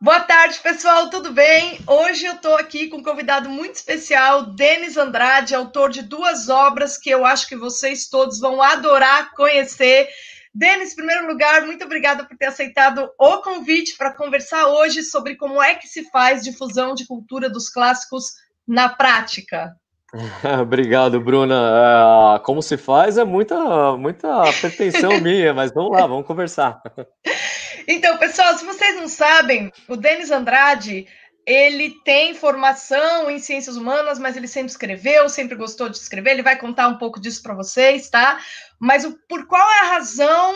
Boa tarde, pessoal, tudo bem? Hoje eu estou aqui com um convidado muito especial, Denis Andrade, autor de 2 obras que eu acho que vocês todos vão adorar conhecer. Denis, em primeiro lugar, muito obrigada por ter aceitado o convite para conversar hoje sobre como é que se faz difusão de cultura dos clássicos na prática. Obrigado, Bruna. Como se faz é muita pretensão minha, mas vamos lá, vamos conversar. Então, pessoal, se vocês não sabem, o Denis Andrade, ele tem formação em ciências humanas, mas ele sempre escreveu, sempre gostou de escrever. Ele vai contar um pouco disso para vocês, tá? Mas por qual é a razão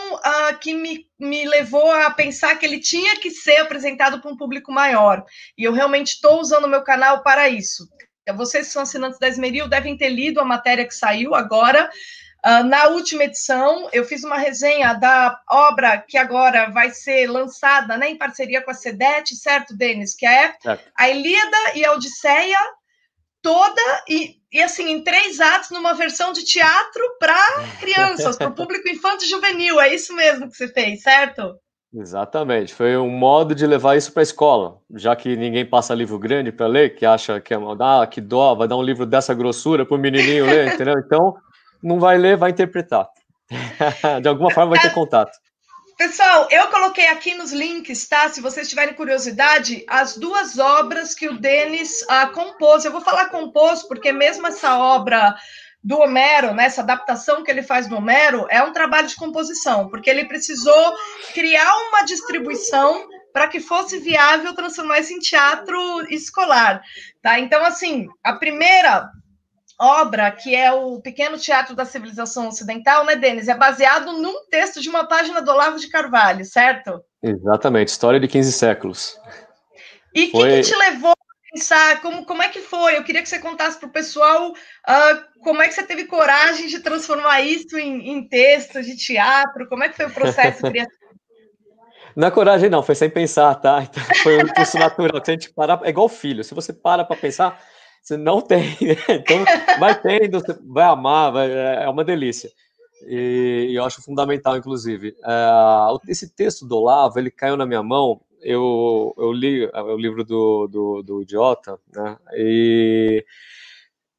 que me levou a pensar que ele tinha que ser apresentado para um público maior? E eu realmente estou usando o meu canal para isso. Vocês que são assinantes da Esmeril devem ter lido a matéria que saiu agora. Na última edição, eu fiz uma resenha da obra que agora vai ser lançada, né, em parceria com a SEDET, certo, Denis? Que é Certo. a Ilíada e a Odisseia toda e assim, em 3 atos, numa versão de teatro para crianças, para o público infanto e juvenil. É isso mesmo que você fez, certo? Exatamente, foi um modo de levar isso para a escola, já que ninguém passa livro grande para ler, que acha que que dó, vai dar um livro dessa grossura para o menininho ler, entendeu? Então, não vai ler, vai interpretar. De alguma forma vai ter contato. Pessoal, eu coloquei aqui nos links, tá? Se vocês tiverem curiosidade, as 2 obras que o Denis compôs. Eu vou falar compôs porque mesmo essa obra do Homero, né, essa adaptação que ele faz do Homero, é um trabalho de composição, porque ele precisou criar uma distribuição para que fosse viável transformar isso em teatro escolar, tá? Então, assim, a primeira obra, que é o Pequeno Teatro da Civilização Ocidental, né, Denis? É baseado num texto de uma página do Olavo de Carvalho, certo? Exatamente, história de 15 séculos. E o que te levou a pensar, como é que foi? Eu queria que você contasse para o pessoal como é que você teve coragem de transformar isso em texto de teatro, como é que foi o processo criativo? Na coragem não, foi sem pensar, tá? Então, foi um impulso natural, se a gente parar, é igual filho, se você para pensar, você não tem, então vai tendo, você vai amar, é uma delícia. E eu acho fundamental, inclusive. Esse texto do Olavo, ele caiu na minha mão, eu li o livro do Idiota, né? E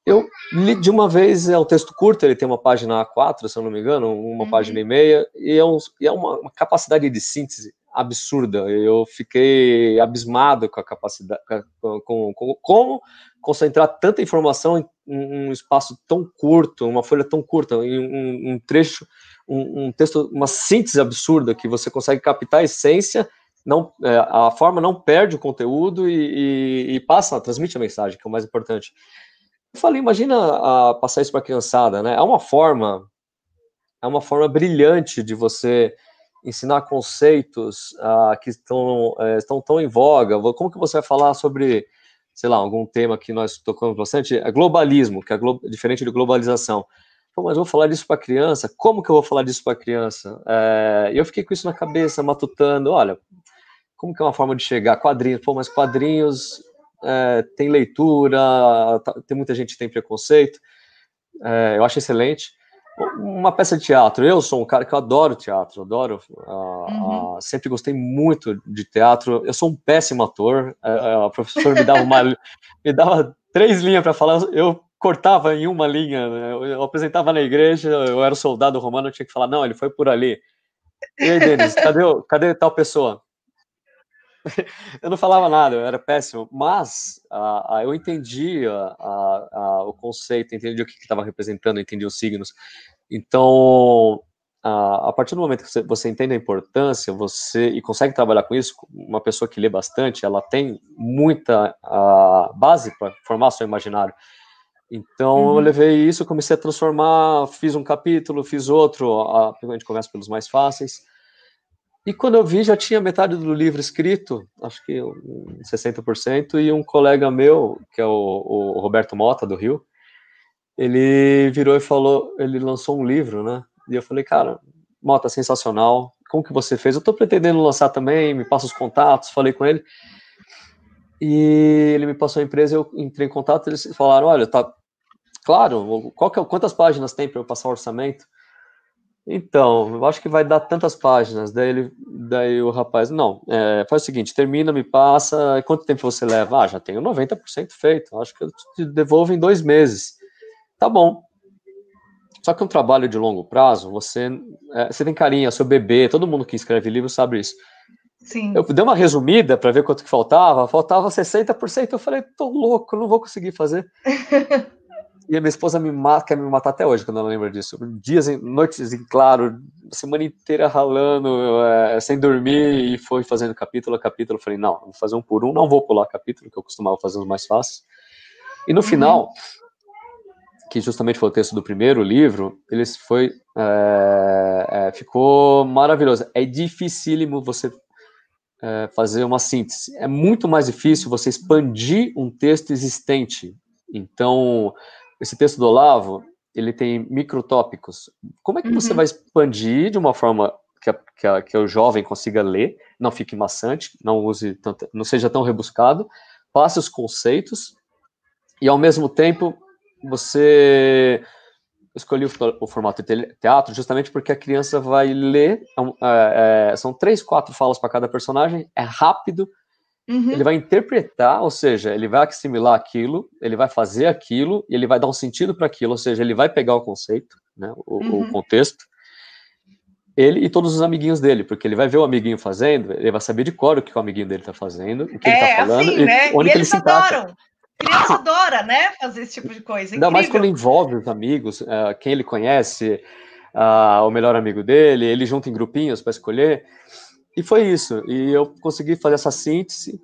eu li de uma vez, é um texto curto, ele tem uma página A4, se eu não me engano, uma página e meia, e é uma capacidade de síntese absurda. Eu fiquei abismado com a capacidade, com como concentrar tanta informação em um espaço tão curto, uma folha tão curta, em um trecho, um texto, uma síntese absurda que você consegue captar a essência, não, a forma não perde o conteúdo e passa, transmite a mensagem, que é o mais importante. Eu falei, imagina passar isso para a criançada, né? É uma forma brilhante de você ensinar conceitos que estão tão em voga. Como que você vai falar sobre, sei lá, algum tema que nós tocamos bastante? É globalismo, que é diferente de globalização. Pô, mas eu vou falar disso para criança? Como que eu vou falar disso para criança? E eu fiquei com isso na cabeça, matutando. Olha, como que é uma forma de chegar? Quadrinhos. Pô, mas quadrinhos tem leitura, tem muita gente que tem preconceito, eu acho excelente. Uma peça de teatro, eu sou um cara que eu adoro teatro, adoro, sempre gostei muito de teatro, eu sou um péssimo ator, a professora me dava 3 linhas para falar, eu cortava em uma linha, né? Eu apresentava na igreja, eu era o soldado romano, eu tinha que falar, não, ele foi por ali. E aí, Denis, cadê tal pessoa? Eu não falava nada, eu era péssimo, mas eu entendia o conceito, entendi o que estava representando, entendi os signos. Então, a partir do momento que você entende a importância, e consegue trabalhar com isso, uma pessoa que lê bastante, ela tem muita base para formar seu imaginário. Então, eu levei isso, comecei a transformar, fiz um capítulo, fiz outro, a gente começa pelos mais fáceis. E quando eu vi, já tinha metade do livro escrito, acho que 60%, e um colega meu, que é o Roberto Mota, do Rio, ele virou e falou, ele lançou um livro, né? E eu falei, cara, Mota, sensacional, como que você fez? Eu tô pretendendo lançar também, me passa os contatos, falei com ele, e ele me passou a empresa, eu entrei em contato, eles falaram, olha, tá claro, quantas páginas tem para eu passar o orçamento? Então, eu acho que vai dar tantas páginas. Daí o rapaz, não, faz o seguinte, termina, me passa, quanto tempo você leva? Ah, já tenho 90% feito, acho que eu te devolvo em 2 meses. Tá bom. Só que um trabalho de longo prazo, você tem carinho, é seu bebê, todo mundo que escreve livro sabe isso. Sim. Eu dei uma resumida para ver quanto que faltava 60%, eu falei, tô louco, não vou conseguir fazer. E a minha esposa quer me matar até hoje, quando ela lembra disso. Noites em claro, semana inteira ralando, sem dormir, e foi fazendo capítulo a capítulo. Eu falei, não, vou fazer um por um, não vou pular capítulo, que eu costumava fazer os mais fáceis. E no final, que justamente foi o texto do primeiro livro, ficou maravilhoso. É dificílimo você fazer uma síntese. É muito mais difícil você expandir um texto existente. Então, esse texto do Olavo, ele tem microtópicos. Como é que você vai expandir de uma forma que o jovem consiga ler, não fique maçante, não seja tão rebuscado, passe os conceitos e, ao mesmo tempo, você escolhi o formato de teatro justamente porque a criança vai ler, são 3, 4 falas para cada personagem, é rápido, ele vai interpretar, ou seja, ele vai assimilar aquilo, ele vai fazer aquilo, e ele vai dar um sentido para aquilo, ou seja, ele vai pegar o conceito, né, o contexto, ele e todos os amiguinhos dele, porque ele vai ver o amiguinho fazendo, ele vai saber de cor o que o amiguinho dele está fazendo, o que ele está falando, assim, né? onde E que ele eles se encaixa. adoram. Criança adora, né, fazer esse tipo de coisa. Ainda mais quando envolve os amigos, quem ele conhece, o melhor amigo dele, ele junta em grupinhos para escolher. E foi isso. E eu consegui fazer essa síntese.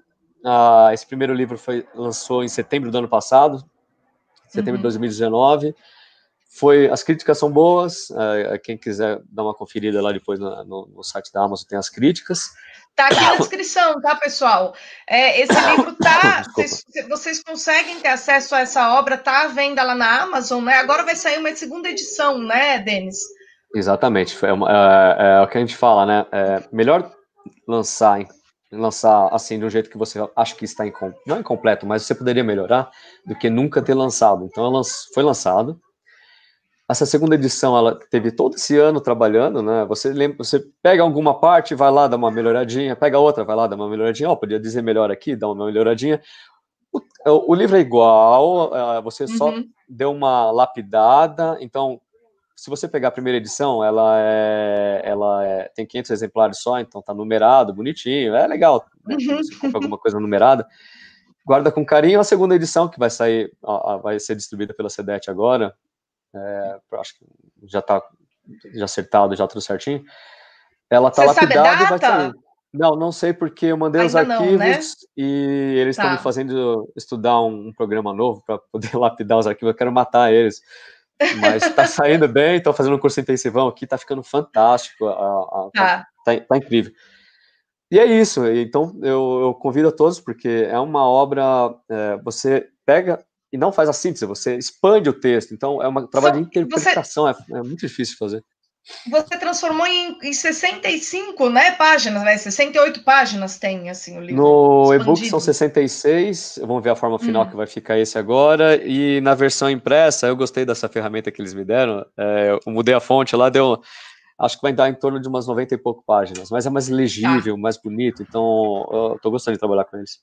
Esse primeiro livro lançou em setembro do ano passado, setembro de 2019. As críticas são boas. Quem quiser dar uma conferida lá depois no site da Amazon tem as críticas. Tá aqui na descrição, tá, pessoal? Esse livro tá. Vocês conseguem ter acesso a essa obra, tá à venda lá na Amazon, né? Agora vai sair uma segunda edição, né, Denis? Exatamente. É o que a gente fala, né? Melhor lançar assim de um jeito que você acha que está não incompleto, mas você poderia melhorar, do que nunca ter lançado. Então, foi lançado. Essa segunda edição, ela teve todo esse ano trabalhando, né? Você pega alguma parte, vai lá, dá uma melhoradinha, pega outra, vai lá, dá uma melhoradinha. Podia dizer melhor aqui, dá uma melhoradinha. O livro é igual, você só deu uma lapidada. Então, se você pegar a primeira edição, ela tem 500 exemplares só, então tá numerado, bonitinho, é legal, né? Quando você compra alguma coisa numerada, guarda com carinho. A segunda edição, que vai sair, vai ser distribuída pela CEDET agora, acho que já tá acertado, já tudo certinho, ela tá lapidada e vai sair. Não sei, porque eu mandei os arquivos, não, né? E eles estão me fazendo estudar um programa novo para poder lapidar os arquivos. Eu quero matar eles. Mas tá saindo bem, tô fazendo um curso intensivão aqui, tá ficando fantástico, tá incrível. E é isso, então eu convido a todos, porque é uma obra, você pega e não faz a síntese, você expande o texto, então é um trabalho de interpretação, é muito difícil de fazer. Você transformou em 65, né, páginas, né? 68 páginas tem, assim, o livro. No e-book são 66, vamos ver a forma final que vai ficar esse agora, e na versão impressa, eu gostei dessa ferramenta que eles me deram, eu mudei a fonte lá, acho que vai dar em torno de umas 90 e pouco páginas, mas é mais legível, mais bonito, então eu tô gostando de trabalhar com eles.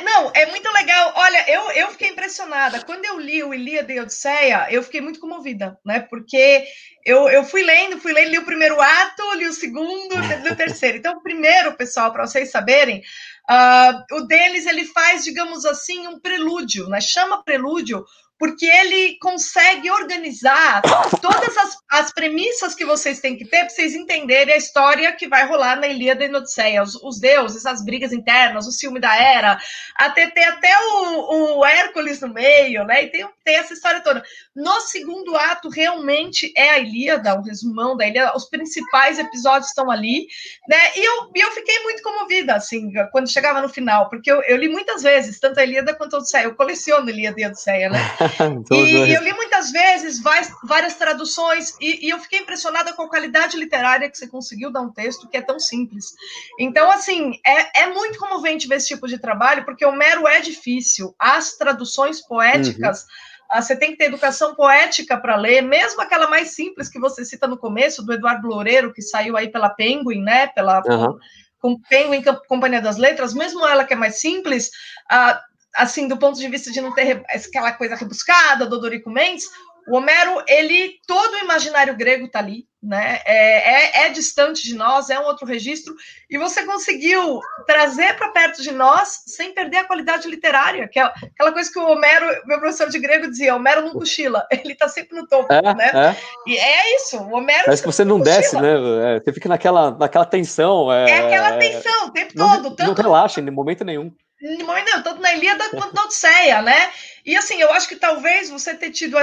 Não, é muito legal. Olha, eu fiquei impressionada. Quando eu li o Ilíada e Odisseia, eu fiquei muito comovida, né? Porque eu fui lendo, li o primeiro ato, li o segundo, li o terceiro. Então, primeiro, pessoal, para vocês saberem, o Denis, ele faz, digamos assim, um prelúdio, né? Chama prelúdio, porque ele consegue organizar todas as premissas que vocês têm que ter para vocês entenderem a história que vai rolar na Ilíada e na Odisseia. Os deuses, as brigas internas, o ciúme da Hera, até o Hércules no meio, né? E tem essa história toda. No segundo ato, realmente é a Ilíada, um resumão da Ilíada, os principais episódios estão ali, né? E eu fiquei muito comovida, assim, quando chegava no final, porque eu li muitas vezes, tanto a Ilíada quanto a Odisseia. Eu coleciono Ilíada e a Odisseia, né? E eu li muitas vezes várias traduções e eu fiquei impressionada com a qualidade literária que você conseguiu dar um texto que é tão simples. Então, assim, é muito comovente ver esse tipo de trabalho, porque o Homero é difícil. As traduções poéticas, Você tem que ter educação poética para ler, mesmo aquela mais simples que você cita no começo, do Eduardo Loureiro, que saiu aí pela Penguin, né? Com Penguin, Companhia das Letras, mesmo ela que é mais simples, assim, do ponto de vista de não ter aquela coisa rebuscada, do Dorico Mendes, o Homero, todo o imaginário grego está ali, né? É distante de nós, é um outro registro, e você conseguiu trazer para perto de nós sem perder a qualidade literária, que é aquela coisa que o Homero, meu professor de grego dizia, Homero não cochila, ele está sempre no topo, né? E é isso, o Homero... Parece que você não desce, né? Você fica naquela tensão. Aquela tensão o tempo todo. Não relaxa em momento nenhum. Não, tanto na Ilíada quanto na Odisseia, né? E assim, eu acho que talvez você ter tido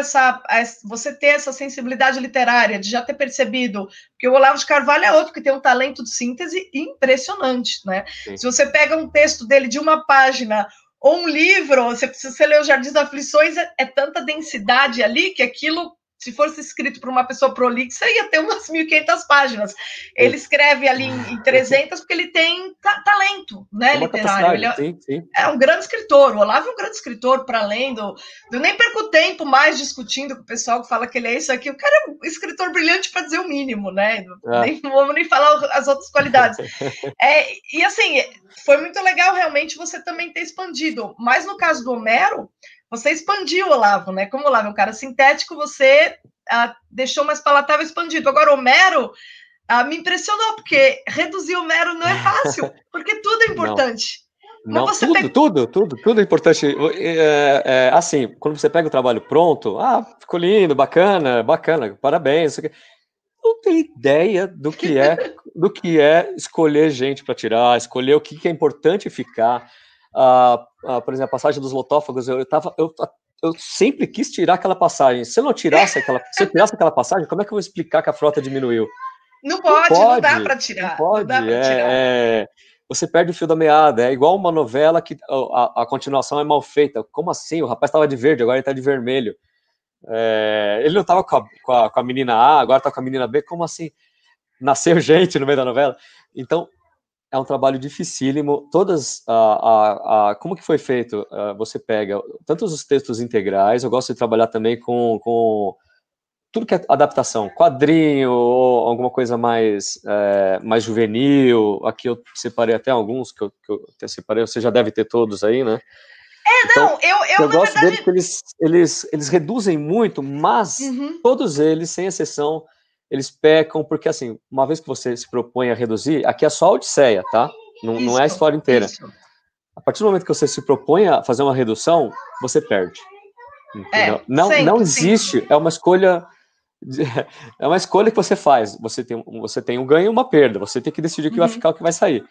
você ter essa sensibilidade literária, de já ter percebido, porque o Olavo de Carvalho é outro que tem um talento de síntese impressionante, né? Sim. Se você pega um texto dele de uma página ou um livro, se você ler o Jardim das Aflições, é tanta densidade ali que aquilo, se fosse escrito por uma pessoa prolixa, ia ter umas 1.500 páginas. Ele escreve ali em 300 porque ele tem talento, né, literário. Ele é um grande escritor. O Olavo é um grande escritor, para além do... Eu nem perco tempo mais discutindo com o pessoal que fala que ele é isso aqui. O cara é um escritor brilhante, para dizer o mínimo, né? Não vamos nem falar as outras qualidades. E assim, foi muito legal realmente você também ter expandido. Mas no caso do Homero, você expandiu o Olavo, né? Como o Olavo é um cara sintético, você deixou mais palatável expandido. Agora, o Homero me impressionou, porque reduzir o Homero não é fácil, porque tudo é importante. Não, tudo é importante. Assim, quando você pega o trabalho pronto, ficou lindo, bacana, parabéns. Não tem ideia do que é escolher gente para tirar, escolher o que é importante ficar. Por exemplo, a passagem dos lotófagos, eu sempre quis tirar aquela passagem. Se eu não tirasse aquela passagem, como é que eu vou explicar que a frota diminuiu? Não dá para tirar. Não pode. Você perde o fio da meada. É igual uma novela que a continuação é mal feita. Como assim? O rapaz estava de verde, agora ele está de vermelho. Ele não estava com a menina A, agora está com a menina B. Como assim? Nasceu gente no meio da novela. Então, é um trabalho dificílimo. Como que foi feito? Você pega tantos os textos integrais, eu gosto de trabalhar também com tudo que é adaptação, quadrinho, ou alguma coisa mais juvenil. Aqui eu separei até alguns, que eu separei, você já deve ter todos aí, né? Então, eu gosto deles porque eles reduzem muito, mas todos eles, sem exceção, eles pecam, porque assim, uma vez que você se propõe a reduzir, aqui é só a Odisseia, tá? Não é a história inteira. A partir do momento que você se propõe a fazer uma redução, você perde. Entendeu? Não existe, é uma escolha que você faz. Você tem um ganho e uma perda, você tem que decidir o que vai ficar, o que vai sair.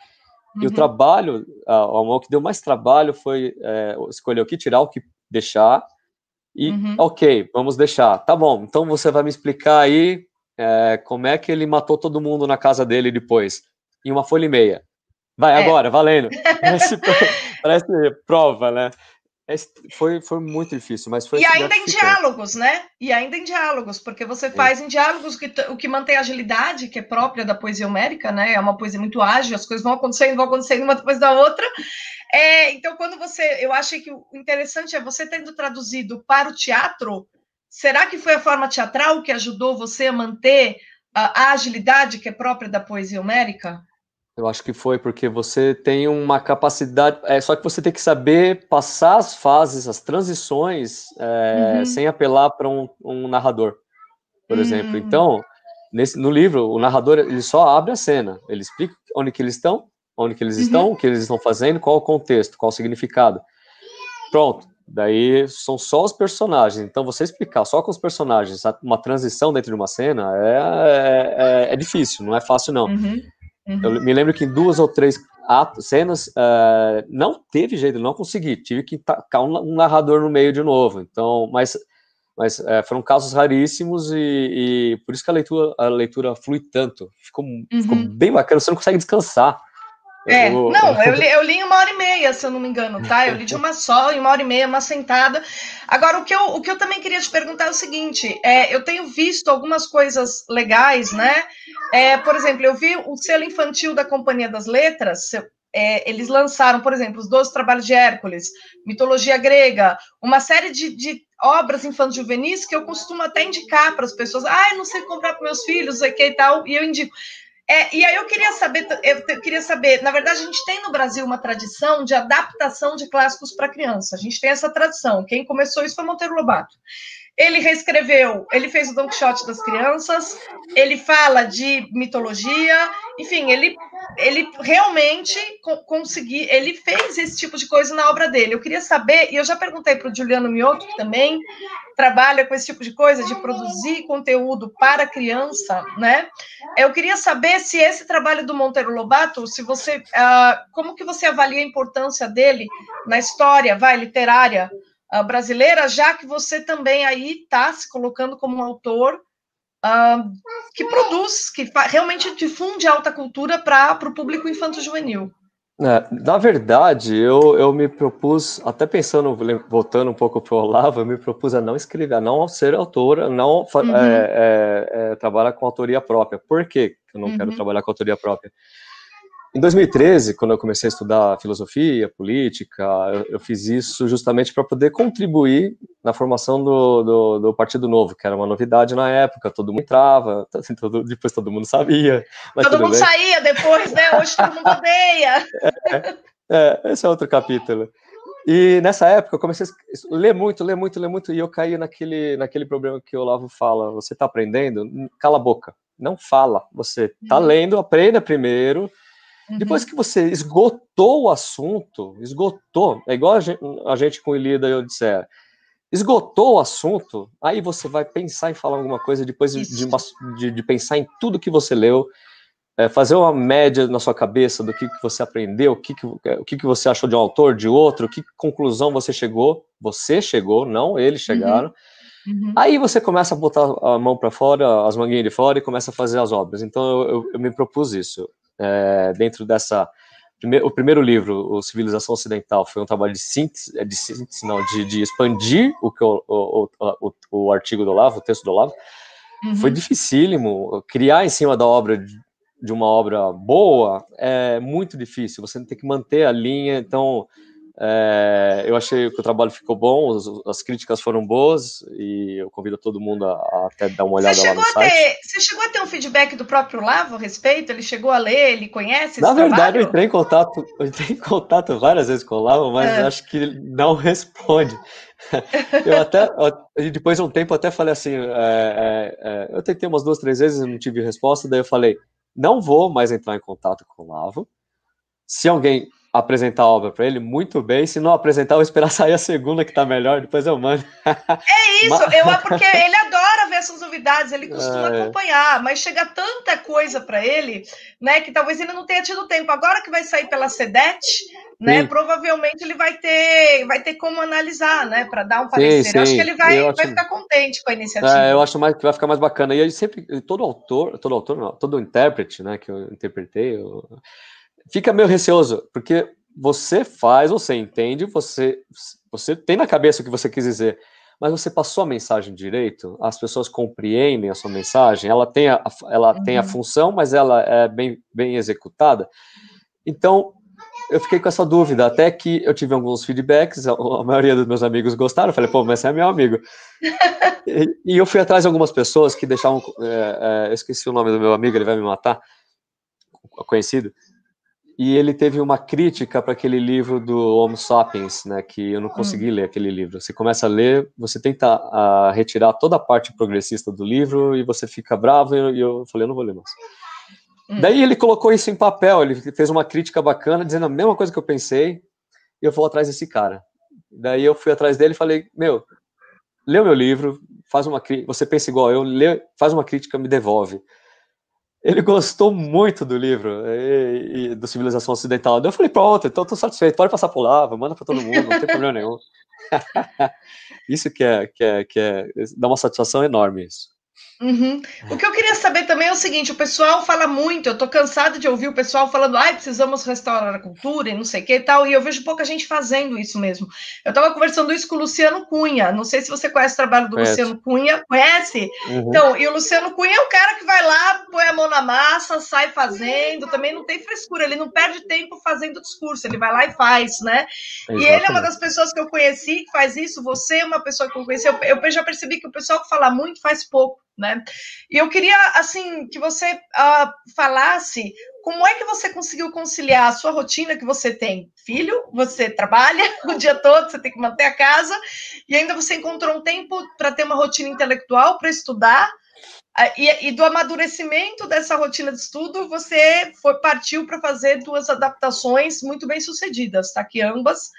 E o trabalho, o que deu mais trabalho foi escolher o que tirar, o que deixar, e ok, vamos deixar. Tá bom, então você vai me explicar aí como é que ele matou todo mundo na casa dele depois, em 1 folha e meia. Vai, agora, valendo. Parece prova, né? Foi muito difícil, mas foi... E ainda em diálogos, né? Porque você faz em diálogos o que mantém a agilidade, que é própria da poesia homérica, né? É uma poesia muito ágil, as coisas vão acontecendo uma depois da outra. Então, eu achei que o interessante é você tendo traduzido para o teatro. Será que foi a forma teatral que ajudou você a manter a agilidade que é própria da poesia homérica? Eu acho que foi, porque você tem uma capacidade... só que você tem que saber passar as fases, as transições, sem apelar para um narrador, por exemplo. Então, no livro, o narrador ele só abre a cena, ele explica onde que eles estão, o que eles estão fazendo, qual o contexto, qual o significado. Pronto. Daí são só os personagens. Então, você explicar só com os personagens uma transição dentro de uma cena é difícil, não é fácil, não. Eu me lembro que em 2 ou 3 cenas não teve jeito, não consegui. Tive que tacar um narrador no meio de novo. Então, mas foram casos raríssimos e por isso que a leitura flui tanto. Ficou bem bacana, você não consegue descansar. Eu li em 1h30, se eu não me engano, tá? Eu li de uma só, em 1h30, uma sentada. Agora, o que eu também queria te perguntar é o seguinte, eu tenho visto algumas coisas legais, né? Por exemplo, eu vi o selo infantil da Companhia das Letras, eles lançaram, por exemplo, os 12 Trabalhos de Hércules, mitologia grega, uma série de obras infantis juvenis que eu costumo até indicar para as pessoas. Ah, eu não sei comprar para meus filhos, sei que e tal, e eu indico. E aí eu queria saber, na verdade, a gente tem no Brasil uma tradição de adaptação de clássicos para criança. A gente tem essa tradição. Quem começou isso foi Monteiro Lobato. Ele reescreveu, ele fez o Don Quixote das crianças, ele fala de mitologia, enfim, ele realmente conseguiu, ele fez esse tipo de coisa na obra dele. Eu queria saber, e eu já perguntei para o Juliano Mioto, que também trabalha com esse tipo de coisa, de produzir conteúdo para criança, né? Eu queria saber se esse trabalho do Monteiro Lobato, se você, como que você avalia a importância dele na história, literária, brasileira, já que você também aí está se colocando como um autor que produz, que realmente difunde alta cultura para o público infanto-juvenil. Na verdade, eu me propus, até pensando, voltando um pouco para o Olavo, eu me propus a não escrever, a não ser autora, não trabalhar com autoria própria. Por que eu não quero trabalhar com autoria própria? Em 2013, quando eu comecei a estudar filosofia, política, eu fiz isso justamente para poder contribuir na formação do Partido Novo, que era uma novidade na época, todo mundo entrava, depois todo mundo sabia. Mas todo mundo saía depois, né? Hoje todo mundo odeia. Esse é outro capítulo. E nessa época eu comecei a ler muito, e eu caí naquele problema que o Olavo fala, você está aprendendo? Cala a boca, não fala, você está lendo, aprenda primeiro. Depois que você esgotou o assunto, é igual a gente com Ilíada e Odisseia, esgotou o assunto, aí você vai pensar em falar alguma coisa depois de pensar em tudo que você leu, fazer uma média na sua cabeça do que você aprendeu, o que você achou de um autor, de outro, que conclusão você chegou, não eles chegaram. Aí você começa a botar a mão para fora, as manguinhas de fora e começa a fazer as obras. Então eu me propus isso. Dentro o primeiro livro, o Civilização Ocidental, foi um trabalho de expandir o artigo do Olavo, o texto do Olavo. Foi dificílimo. Criar em cima da obra, de uma obra boa, é muito difícil. Você tem que manter a linha. Então, eu achei que o trabalho ficou bom, as críticas foram boas, e eu convido todo mundo a até dar uma olhada lá no site. Você chegou a ter um feedback do próprio Olavo a respeito? Ele chegou a ler, ele conhece esse Na verdade, trabalho? eu entrei em contato várias vezes com o Olavo, mas acho que ele não responde. Depois de um tempo, até falei assim, eu tentei umas 2, 3 vezes, não tive resposta, daí eu falei, não vou mais entrar em contato com o Olavo. Se alguém apresentar a obra para ele, muito bem. Se não apresentar, eu vou esperar sair a segunda, que tá melhor, depois eu mando. É isso, porque ele adora ver essas novidades, ele costuma acompanhar, mas chega tanta coisa para ele, né, que talvez ele não tenha tido tempo. Agora que vai sair pela CEDET, né, provavelmente ele vai ter como analisar, né, para dar um parecer. Eu acho que ele vai ficar contente com a iniciativa. Eu acho que vai ficar mais bacana. E aí sempre, todo intérprete, né, que eu interpretei, fica meio receoso, porque você entende, você tem na cabeça o que você quis dizer, mas você passou a mensagem direito, as pessoas compreendem a sua mensagem, ela tem a função, mas ela é bem executada. Então, eu fiquei com essa dúvida, até que eu tive alguns feedbacks, a maioria dos meus amigos gostaram, eu falei, pô, mas você é meu amigo. E eu fui atrás de algumas pessoas que deixavam, eu esqueci o nome do meu amigo, ele vai me matar, conhecido, e ele teve uma crítica para aquele livro do Homo Sapiens, né, que eu não consegui ler aquele livro. Você começa a ler, você tenta retirar toda a parte progressista do livro e você fica bravo, e eu falei, eu não vou ler mais. Daí ele colocou isso em papel, ele fez uma crítica bacana, dizendo a mesma coisa que eu pensei, e eu vou atrás desse cara. Daí eu fui atrás dele e falei, lê o meu livro, você pensa igual eu, faz uma crítica, me devolve. Ele gostou muito do livro e do Civilização Ocidental. Daí eu falei, pronto, então estou satisfeito, pode passar por lá, manda para todo mundo, não tem problema nenhum. Isso que dá uma satisfação enorme, isso. Uhum. O que eu queria saber também é o seguinte: o pessoal fala muito, eu tô cansada de ouvir o pessoal falando, ai, precisamos restaurar a cultura e não sei o que e tal, e eu vejo pouca gente fazendo isso mesmo. Eu tava conversando isso com o Luciano Cunha, não sei se você conhece o trabalho do Conheço. Luciano Cunha, conhece? Uhum. Então, e o Luciano Cunha é o cara que vai lá, põe a mão na massa, sai fazendo, também não tem frescura, ele não perde tempo fazendo discurso, ele vai lá e faz, né? E ele é uma Exatamente. das pessoas que eu conheci que faz isso, você é uma pessoa que eu conheci, eu já percebi que o pessoal que fala muito faz pouco, né? E eu queria, assim, que você falasse como é que você conseguiu conciliar a sua rotina, que você tem filho, você trabalha o dia todo, você tem que manter a casa, e ainda você encontrou um tempo para ter uma rotina intelectual, para estudar, e do amadurecimento dessa rotina de estudo, você partiu para fazer duas adaptações muito bem sucedidas, tá? Que ambas,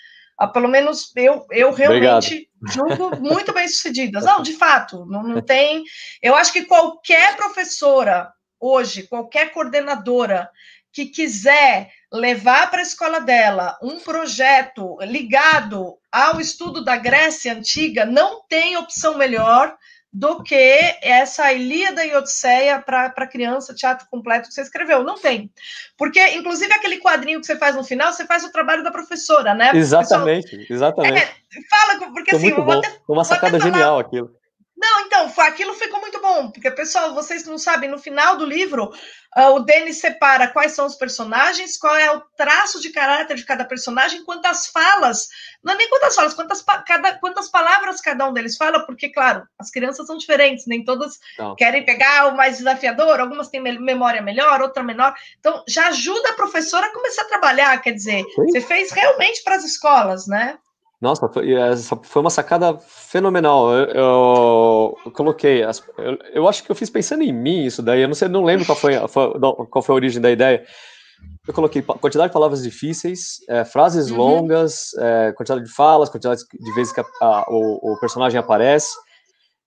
pelo menos eu Obrigado. realmente julgo muito bem sucedidas. Não, de fato, não tem. Eu acho que qualquer professora hoje, qualquer coordenadora que quiser levar para a escola dela um projeto ligado ao estudo da Grécia Antiga, não tem opção melhor do que essa Ilíada e Odisseia para criança, teatro completo que você escreveu. Não tem. Porque, inclusive, aquele quadrinho que você faz no final, você faz o trabalho da professora, né? Pessoal, Exatamente, exatamente. fala, porque Foi assim, muito bom. Foi uma vou até sacada falar. genial aquilo. Não, então, aquilo ficou muito bom, porque, pessoal, vocês não sabem, no final do livro, o Denis separa quais são os personagens, qual é o traço de caráter de cada personagem, quantas falas, não é nem quantas falas, quantas palavras cada um deles fala, porque, claro, as crianças são diferentes, nem todas Não. querem pegar o mais desafiador, algumas têm memória melhor, outra menor, então já ajuda a professora a começar a trabalhar, quer dizer, Sim. você fez realmente para as escolas, né? Nossa, essa foi uma sacada fenomenal. Eu coloquei. Eu acho que eu fiz pensando em mim isso daí. Eu não sei, não lembro qual foi a origem da ideia. Eu coloquei quantidade de palavras difíceis, frases longas, quantidade de falas, quantidade de vezes que o personagem aparece.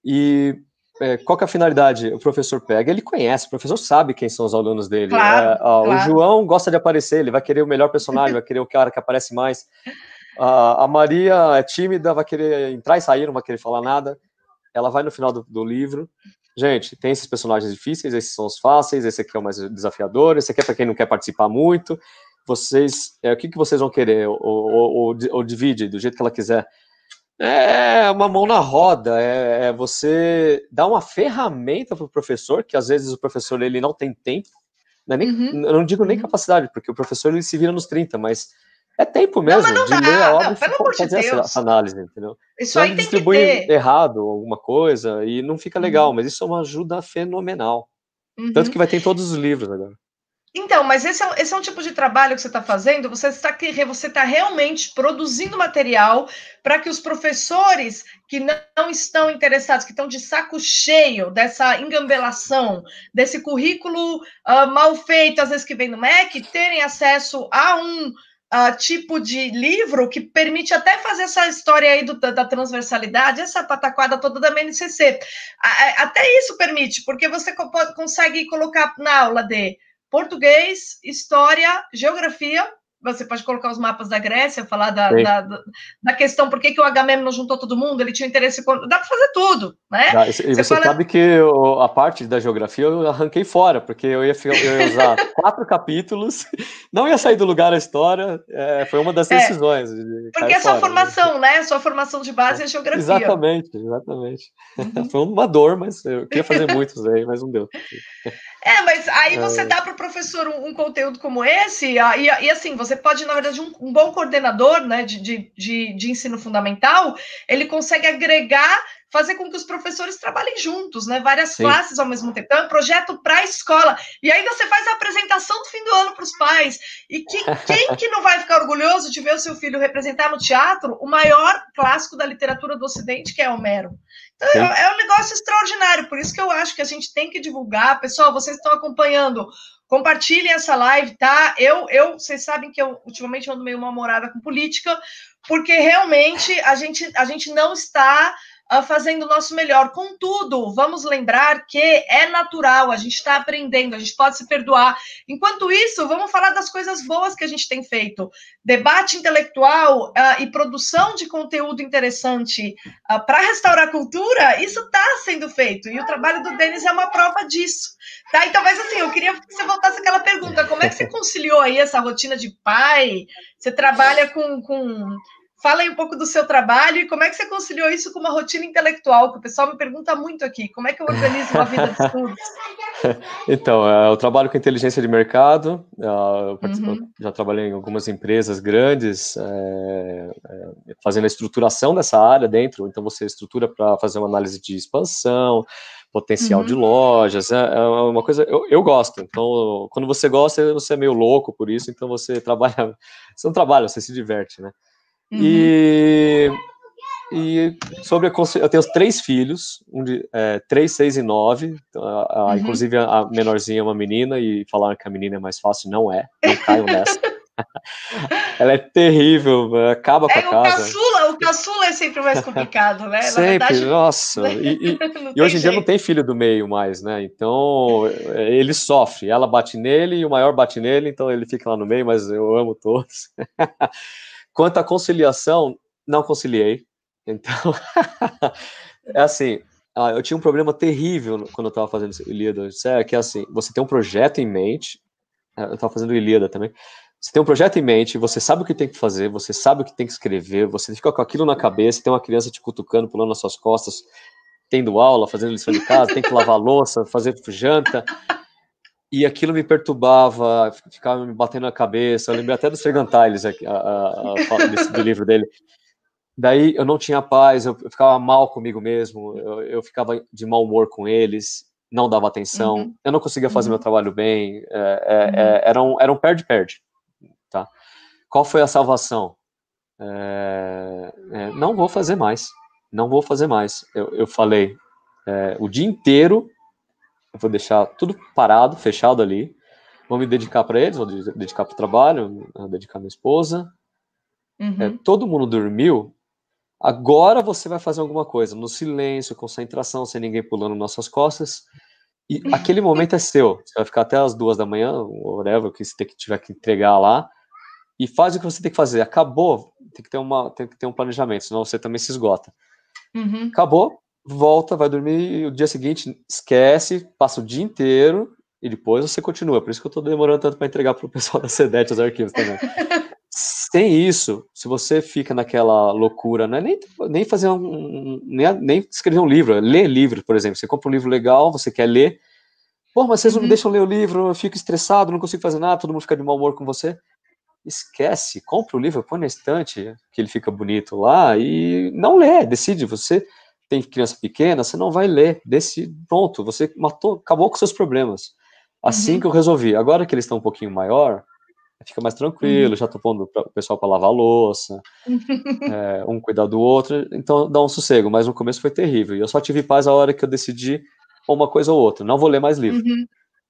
E qual que é a finalidade? O professor pega, ele conhece, o professor sabe quem são os alunos dele. Claro, O claro. João gosta de aparecer, ele vai querer o melhor personagem, vai querer o cara que aparece mais. A Maria é tímida, vai querer entrar e sair, não vai querer falar nada. Ela vai no final do livro. Gente, tem esses personagens difíceis, esses são os fáceis, esse aqui é o mais desafiador, esse aqui é para quem não quer participar muito. Vocês, o que vocês vão querer? Ou divide do jeito que ela quiser. É uma mão na roda, você dar uma ferramenta para o professor, que às vezes o professor ele não tem tempo, eu não digo nem capacidade, porque o professor ele se vira nos 30, mas é tempo Não, mas mesmo não de ler a dá. obra Não, e pelo amor de fazer essa Deus. análise, entendeu? Isso Senão aí ele tem que distribui ter. errado alguma coisa e não fica legal, mas isso é uma ajuda fenomenal. Tanto que Uhum. vai ter em todos os livros agora. Então, mas esse é um tipo de trabalho que você está fazendo, você está realmente produzindo material para que os professores que não estão interessados, que estão de saco cheio dessa engambelação, desse currículo mal feito, às vezes que vem do MEC, terem acesso a um tipo de livro que permite até fazer essa história aí da transversalidade, essa pataquada toda da BNCC. Até isso permite, porque você consegue colocar na aula de português, história, geografia. Você pode colocar os mapas da Grécia, falar da questão por que o Agamemnon juntou todo mundo, ele tinha interesse. Dá para fazer tudo, né? E você sabe que a parte da geografia eu arranquei fora, porque eu ia usar 4 capítulos, não ia sair do lugar a história, foi uma das decisões, porque caiu é sua fora. formação, né? Sua formação de base é geografia. Exatamente. Foi uma dor, mas eu queria fazer muitos aí, mas não deu. Mas aí você dá para o professor um conteúdo como esse, e assim, você pode, na verdade, um bom coordenador, né, de ensino fundamental, ele consegue agregar, fazer com que os professores trabalhem juntos, né, várias Sim. classes ao mesmo tempo. Então, é um projeto para a escola. E aí você faz a apresentação do fim do ano para os pais. E quem que não vai ficar orgulhoso de ver o seu filho representar no teatro o maior clássico da literatura do Ocidente, que é Homero? Então, é um negócio extraordinário, por isso que eu acho que a gente tem que divulgar. Pessoal, vocês estão acompanhando, compartilhem essa live, tá? Vocês sabem que eu ultimamente ando meio mal-humorada com política, porque realmente a gente não está fazendo o nosso melhor. Contudo, vamos lembrar que é natural, a gente está aprendendo, a gente pode se perdoar. Enquanto isso, vamos falar das coisas boas que a gente tem feito. Debate intelectual e produção de conteúdo interessante para restaurar a cultura, isso está sendo feito. E o trabalho do Denis é uma prova disso. Tá? Então, mas assim, eu queria que você voltasse àquela pergunta, como é que você conciliou aí essa rotina de pai? Você trabalha com... Fala aí um pouco do seu trabalho e como é que você conciliou isso com uma rotina intelectual, que o pessoal me pergunta muito aqui, como é que eu organizo uma vida de estudos? Então, eu trabalho com inteligência de mercado, eu já trabalhei em algumas empresas grandes, fazendo a estruturação dessa área dentro, então você estrutura para fazer uma análise de expansão, potencial de lojas, é uma coisa, eu gosto, então, quando você gosta, você é meio louco por isso, então você não trabalha, você se diverte, né? E sobre eu tenho 3 filhos, 3, 6 e 9, inclusive a menorzinha é uma menina, e falaram que a menina é mais fácil, não caiam nessa. Ela é terrível, acaba com a casa. O caçula é sempre mais complicado, né? Sempre, na verdade, nossa. E hoje em dia não tem filho do meio mais, né? Então, ele sofre. Ela bate nele e o maior bate nele, então ele fica lá no meio, mas eu amo todos. Quanto à conciliação, não conciliei. Então, é assim, eu tinha um problema terrível quando eu estava fazendo Ilíada, que é assim, você tem um projeto em mente, eu estava fazendo Ilíada também, você tem um projeto em mente, você sabe o que tem que fazer, você sabe o que tem que escrever, você fica com aquilo na cabeça, tem uma criança te cutucando, pulando nas suas costas, tendo aula, fazendo lição de casa, tem que lavar a louça, fazer janta, e aquilo me perturbava, ficava me batendo na cabeça, eu lembrei até do Sergantailes, do livro dele. Daí eu não tinha paz, eu ficava mal comigo mesmo, eu ficava de mau humor com eles, não dava atenção, eu não conseguia fazer meu trabalho bem, era um perde-perde, tá? Qual foi a salvação? Não vou fazer mais, eu falei, o dia inteiro, eu vou deixar tudo parado, fechado ali, vou me dedicar para eles, vou dedicar para o trabalho, vou dedicar à minha esposa, todo mundo dormiu, agora você vai fazer alguma coisa, no silêncio, concentração, sem ninguém pulando nas suas costas, e aquele momento é seu, você vai ficar até as 2 da manhã, whatever, que você tiver que entregar lá, e faz o que você tem que fazer, acabou, tem que ter um planejamento, senão você também se esgota. Acabou, volta, vai dormir, e o dia seguinte esquece, passa o dia inteiro, e depois você continua, por isso que eu tô demorando tanto para entregar pro pessoal da CEDET os arquivos também. Sem isso, se você fica naquela loucura, não é nem fazer nem escrever um livro, ler livro, por exemplo. Você compra um livro legal, você quer ler. Pô, mas vocês não me deixam ler o livro, eu fico estressado, não consigo fazer nada, todo mundo fica de mau humor com você. Esquece, compra o livro, põe na estante, que ele fica bonito lá, e não lê, decide. Você tem criança pequena, você não vai ler, decide, pronto, você acabou com seus problemas. Assim que eu resolvi. Agora que eles estão um pouquinho maior, fica mais tranquilo, já tô pondo o pessoal para lavar a louça, um cuidar do outro, então dá um sossego, mas no começo foi terrível, e eu só tive paz a hora que eu decidi uma coisa ou outra, não vou ler mais livro,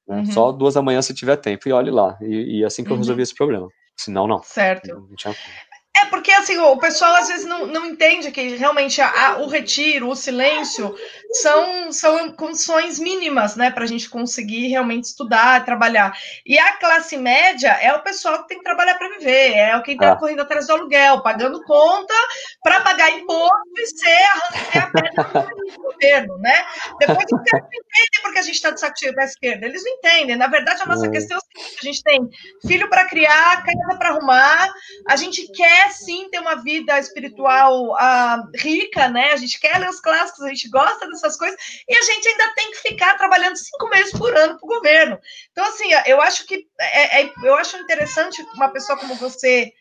né? Só 2 da manhã se tiver tempo, e olhe lá, e assim que eu resolvi esse problema, senão não. Certo. Não tinha como. Porque assim, o pessoal às vezes não entende que realmente o retiro, o silêncio são condições mínimas, né, para a gente conseguir realmente estudar, trabalhar. E a classe média é o pessoal que tem que trabalhar para viver, é o que está correndo atrás do aluguel, pagando conta para pagar imposto e ser a perna do governo, né? Depois os caras não entendem porque a gente está de saco cheio da esquerda, eles não entendem. Na verdade, a nossa questão é o seguinte: a gente tem filho para criar, casa para arrumar, a gente quer sim ter uma vida espiritual rica, né? A gente quer ler os clássicos, a gente gosta dessas coisas, e a gente ainda tem que ficar trabalhando 5 meses por ano para o governo. Então, assim, eu acho que eu acho interessante uma pessoa como você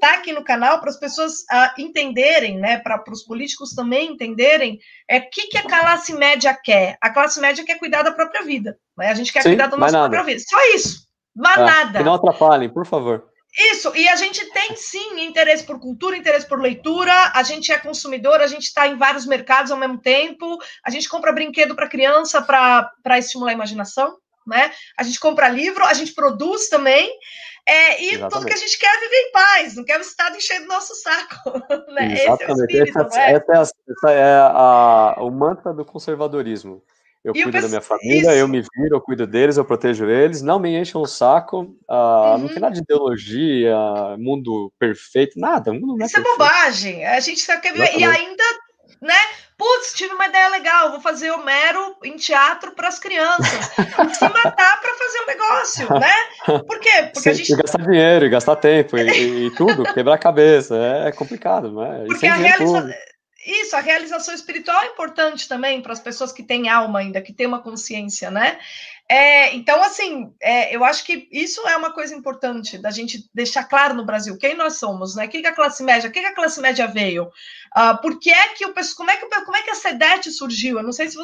tá aqui no canal para as pessoas entenderem, né? Para os políticos também entenderem o que a classe média quer. A classe média quer cuidar da própria vida, né? A gente quer cuidar da nossa própria vida. Só isso, mais nada. Que não atrapalhem, por favor. Isso, e a gente tem sim interesse por cultura, interesse por leitura, a gente é consumidor, a gente está em vários mercados ao mesmo tempo, a gente compra brinquedo para criança para estimular a imaginação, né? A gente compra livro, a gente produz também, E tudo que a gente quer é viver em paz, não quer o Estado enchendo o nosso saco. Né? Esse é o espírito, não é? Essa é o mantra do conservadorismo. Eu cuido da minha família, eu me viro, eu cuido deles, eu protejo eles, não me enchem o saco, não tem nada de ideologia, mundo perfeito, nada, o mundo não é perfeito. Isso é bobagem, a gente só quer viver, e ainda, né, putz, tive uma ideia legal, vou fazer Homero em teatro para as crianças, e se matar para fazer um negócio, né? Por quê? Porque a gente... E gastar dinheiro, e gastar tempo, e tudo, quebrar a cabeça, é complicado, né? Porque a realização espiritual é importante também para as pessoas que têm alma ainda, que têm uma consciência, né? Então, assim, eu acho que isso é uma coisa importante da gente deixar claro no Brasil quem nós somos, né? Quem que a classe média veio? Por que é que como é que a SEDET surgiu? Eu não sei se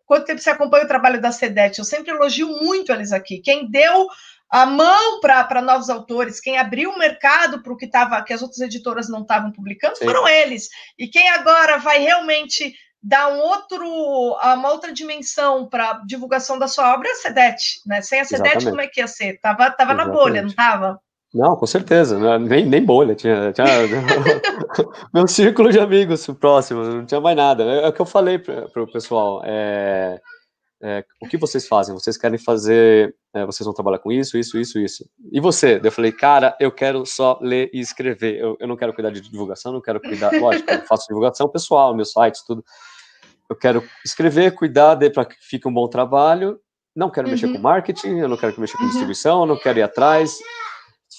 quanto tempo você acompanha o trabalho da SEDET, eu sempre elogio muito eles aqui. Quem deu a mão para novos autores, quem abriu o mercado para o que as outras editoras não estavam publicando, foram eles. E quem agora vai realmente dar uma outra dimensão para a divulgação da sua obra é a SEDET, né? Sem a SEDET, como é que ia ser? Tava na bolha, não estava? Não, com certeza, nem bolha, tinha meu círculo de amigos próximo, não tinha mais nada. É o que eu falei para o pessoal, o que vocês fazem? Vocês querem fazer, vocês vão trabalhar com isso. E você? Eu falei, cara, eu quero só ler e escrever, eu não quero cuidar de divulgação, não quero cuidar, lógico, eu faço divulgação pessoal, meus sites, tudo. Eu quero escrever, cuidar, para que fique um bom trabalho, não quero mexer com marketing, eu não quero mexer com distribuição, eu não quero ir atrás.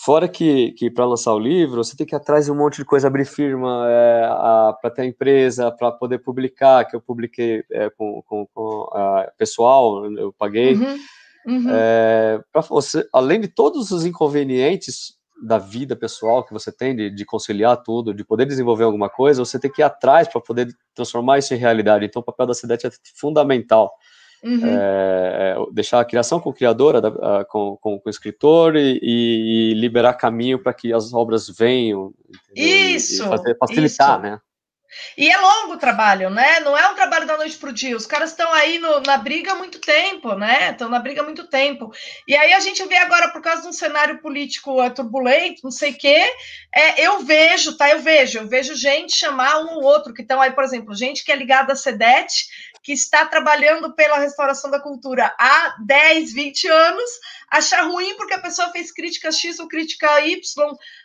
Fora que para lançar o livro, você tem que ir atrás de um monte de coisa, abrir firma, para ter a empresa, para poder publicar, que eu publiquei com pessoal, eu paguei. Para você, além de todos os inconvenientes da vida pessoal que você tem de conciliar tudo, de poder desenvolver alguma coisa, você tem que ir atrás para poder transformar isso em realidade. Então o papel da SEDET é fundamental. Deixar a criação com o criador, com o escritor e liberar caminho para que as obras venham. Isso! Facilitar, isso. né? E é longo o trabalho, né? Não é um trabalho da noite para o dia. Os caras estão aí na briga há muito tempo, né? Estão na briga há muito tempo. E aí a gente vê agora, por causa de um cenário político turbulento, não sei o quê, eu vejo gente chamar um ou outro, que estão aí, por exemplo, gente que é ligada à SEDET, que está trabalhando pela restauração da cultura há 10, 20 anos, achar ruim porque a pessoa fez crítica X ou crítica Y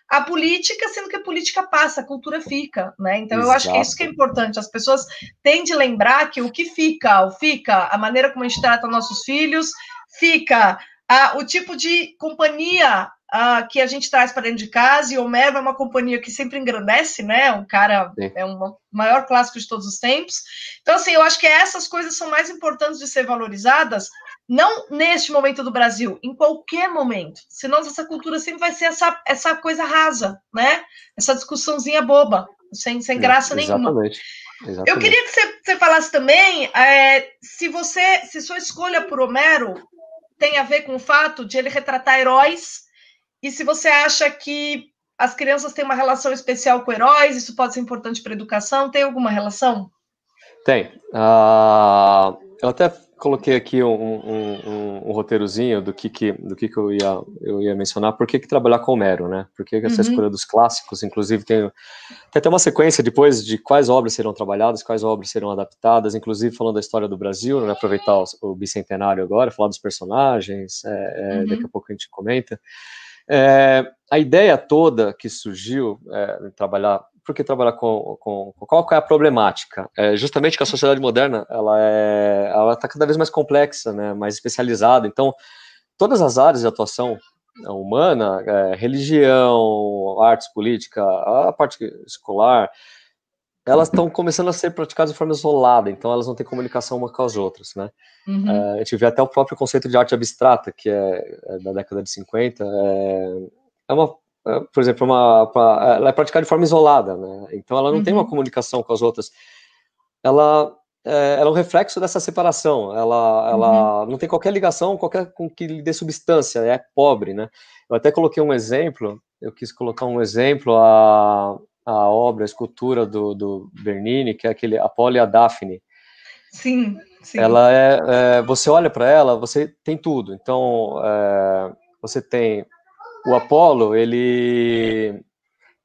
à política, sendo que a política passa, a cultura fica, né? Então eu acho que é isso que é importante. As pessoas têm de lembrar que o que fica, a maneira como a gente trata nossos filhos, fica o tipo de companhia que a gente traz para dentro de casa, e o Homero é uma companhia que sempre engrandece, né? Um cara, é um maior clássico de todos os tempos. Então, assim, eu acho que essas coisas são mais importantes de ser valorizadas, não neste momento do Brasil, em qualquer momento. Senão essa cultura sempre vai ser essa coisa rasa, né? Essa discussãozinha boba, sem graça nenhuma. Exatamente. Eu queria que você falasse também se sua escolha por Homero tem a ver com o fato de ele retratar heróis, e se você acha que as crianças têm uma relação especial com heróis, isso pode ser importante para a educação, tem alguma relação? Tem. Eu até coloquei aqui um roteirozinho do que eu ia mencionar. Por que trabalhar com Homero, né? Por que essa escolha dos clássicos? Inclusive tem até uma sequência depois de quais obras serão trabalhadas, quais obras serão adaptadas, inclusive falando da história do Brasil, né? Aproveitar o bicentenário agora, falar dos personagens, daqui a pouco a gente comenta. A ideia toda que surgiu trabalhar, por que trabalhar qual é a problemática? Justamente que a sociedade moderna ela está cada vez mais complexa, né, mais especializada. Então, todas as áreas de atuação humana, religião, artes, política, a parte escolar, elas estão começando a ser praticadas de forma isolada, então elas não têm comunicação umas com as outras, né? A gente vê até o próprio conceito de arte abstrata, que é da década de 50, por exemplo, ela é praticada de forma isolada, né? Então ela não tem uma comunicação com as outras. Ela é um reflexo dessa separação, ela não tem qualquer ligação com que lhe dê substância, é pobre, né? Eu até coloquei um exemplo, eu quis colocar um exemplo, a obra, a escultura do Bernini, que é aquele Apolo e a Daphne. Sim. Ela você olha para ela, você tem tudo. Então, você tem O Apollo, ele...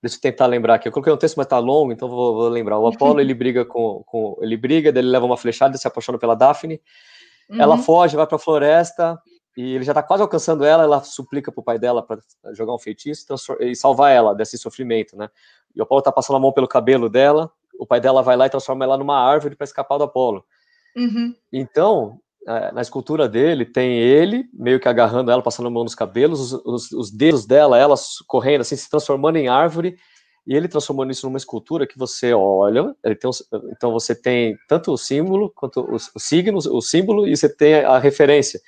Deixa eu tentar lembrar aqui. Eu coloquei um texto, mas tá longo, então vou lembrar. O Apollo, ele briga ele briga, daí ele leva uma flechada e se apaixona pela Daphne. Ela foge, vai pra floresta, e ele já tá quase alcançando ela suplica pro pai dela para jogar um feitiço e salvar ela desse sofrimento, né? E o Apollo tá passando a mão pelo cabelo dela, o pai dela vai lá e transforma ela numa árvore para escapar do Apollo. Então, na escultura dele, tem ele meio que agarrando ela, passando a mão nos cabelos, os dedos dela, ela correndo, assim, se transformando em árvore, e ele transformando isso numa escultura que você olha, então você tem tanto o símbolo, quanto os signos, o símbolo, e você tem a referência.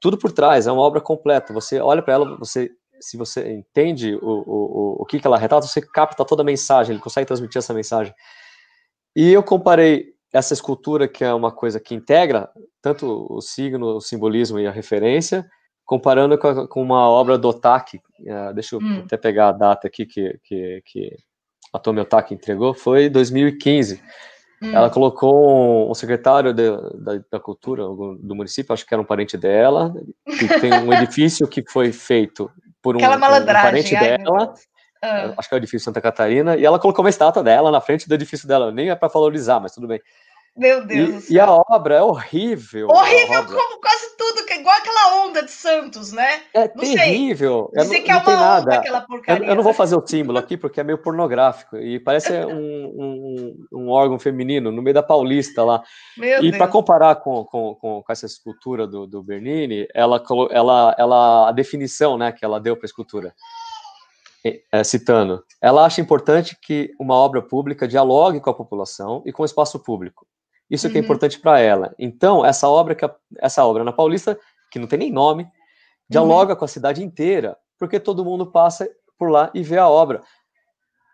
Tudo por trás, é uma obra completa. Você olha para ela, se você entende o que ela retrata, você capta toda a mensagem, ele consegue transmitir essa mensagem. E eu comparei essa escultura, que é uma coisa que integra tanto o signo, o simbolismo e a referência, comparando com uma obra do Otaki. Deixa eu até pegar a data aqui que a Tomi Otaki entregou, foi 2015. Ela colocou um secretário da cultura do município, acho que era um parente dela, que tem um edifício que foi feito por um parente dela, acho que é o edifício Santa Catarina, e ela colocou uma estátua dela na frente do edifício dela, nem é para valorizar, mas tudo bem. Meu Deus do céu. E a obra é horrível. Horrível como quase tudo, que é igual aquela onda de Santos, né? É não terrível. Sei. Dizer que é uma onda aquela porcaria. Eu não vou fazer o símbolo aqui, porque é meio pornográfico, e parece um órgão feminino, no meio da Paulista lá. E para comparar com essa escultura do Bernini, a definição, né, que ela deu para a escultura, citando, ela acha importante que uma obra pública dialogue com a população e com o espaço público. Isso que é importante para ela. Então, essa obra na Paulista, que não tem nem nome, dialoga com a cidade inteira, porque todo mundo passa por lá e vê a obra.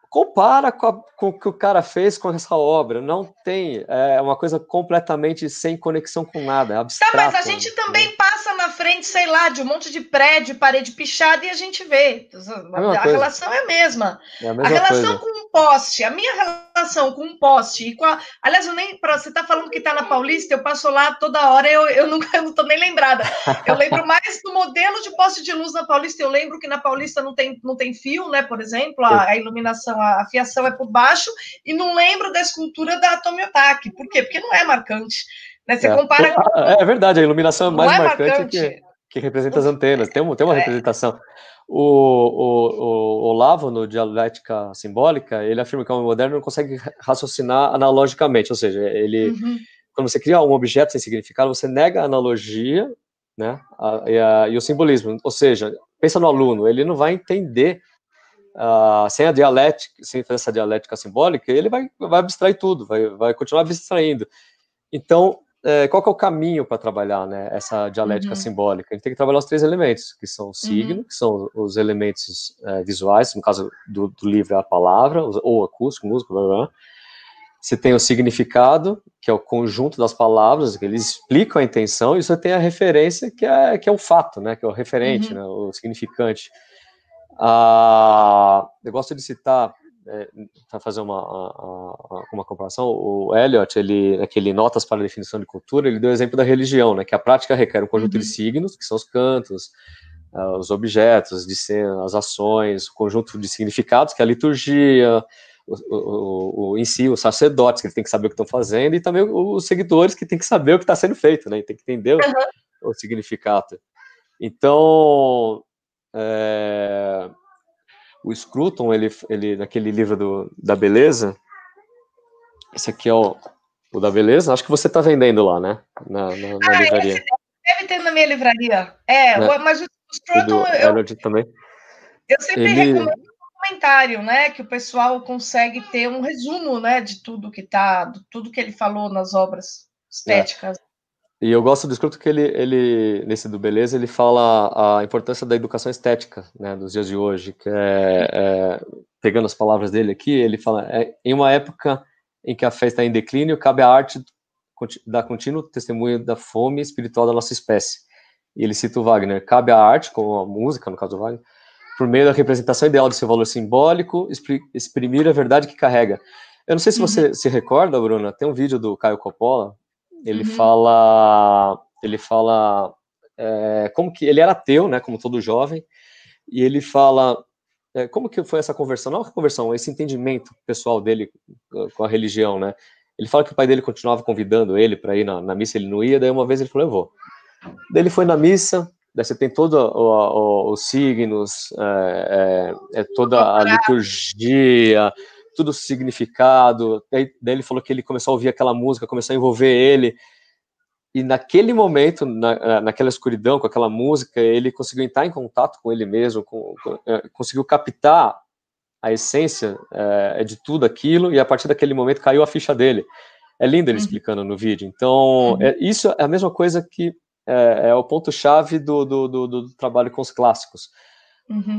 Compara com o que o cara fez com essa obra. Não tem, é uma coisa completamente sem conexão com nada, é abstrato. Tá, mas a gente também passa na frente, sei lá, de um monte de prédio, parede pichada, e a gente vê. A relação é a mesma. A relação com um poste, a minha relação com um poste, e aliás, você tá falando que tá na Paulista, eu passo lá toda hora, eu não tô nem lembrada. Eu lembro mais do modelo de poste de luz na Paulista, eu lembro que na Paulista não tem fio, né, por exemplo, a iluminação, a fiação é por baixo, e não lembro da escultura da Tomi Otaki. Por quê? Porque não é marcante. Né? Você compara com... É verdade, a iluminação é mais marcante que representa as antenas. Tem uma representação. O Olavo, no Dialética Simbólica, ele afirma que o homem moderno não consegue raciocinar analogicamente, ou seja, quando você cria um objeto sem significado, você nega a analogia, né, e o simbolismo. Ou seja, pensa no aluno, ele não vai entender sem fazer essa dialética simbólica, ele vai abstrair tudo, vai continuar abstraindo. Então, qual que é o caminho para trabalhar, né, essa dialética simbólica? A gente tem que trabalhar os 3 elementos, que são o signo, que são os elementos visuais, no caso do livro é a palavra, ou acústico, música, blá, blá, blá. Você tem o significado, que é o conjunto das palavras, que eles explicam a intenção, e você tem a referência, que é o fato, né, que é o referente, né, o significante. Eu gosto de citar, para fazer uma comparação, o Eliot, naquele Notas para a Definição de Cultura, ele deu o exemplo da religião, né, que a prática requer um conjunto de signos, que são os cantos, os objetos de cena, as ações, o conjunto de significados, que é a liturgia, em si, os sacerdotes, que tem que saber o que estão fazendo, e também os seguidores, que tem que saber o que está sendo feito, né, e tem que entender o significado. Então, o Scruton, ele naquele livro da beleza, esse aqui é o da beleza, acho que você está vendendo lá, né, na livraria. Esse deve ter na minha livraria. Mas o Scruton, também. Eu sempre recomendo um comentário, né, que o pessoal consegue ter um resumo, né, de tudo que ele falou nas obras estéticas. E eu gosto do Scruton que ele nesse do Beleza, ele fala a importância da educação estética, né, dos dias de hoje, que pegando as palavras dele aqui, ele fala, em uma época em que a fé está em declínio, cabe à arte dar contínuo testemunho da fome espiritual da nossa espécie. E ele cita o Wagner, cabe à arte, como a música, no caso do Wagner, por meio da representação ideal do seu valor simbólico, exprimir a verdade que carrega. Eu não sei se você se recorda, Bruna, tem um vídeo do Caio Coppola, ele fala como que ele era ateu, né, como todo jovem, e ele fala, como que foi essa conversão? Não a conversão, esse entendimento pessoal dele com a religião, né? Ele fala que o pai dele continuava convidando ele para ir na missa, ele não ia, daí uma vez ele falou, eu vou. Daí ele foi na missa, daí você tem todos os signos, toda a liturgia, tudo o significado. Daí ele falou que ele começou a ouvir aquela música, começou a envolver ele, e naquele momento, naquela escuridão, com aquela música, ele conseguiu entrar em contato com ele mesmo, conseguiu captar a essência de tudo aquilo, e a partir daquele momento caiu a ficha dele. É lindo ele explicando no vídeo. Então, isso é a mesma coisa que é o ponto-chave do trabalho com os clássicos.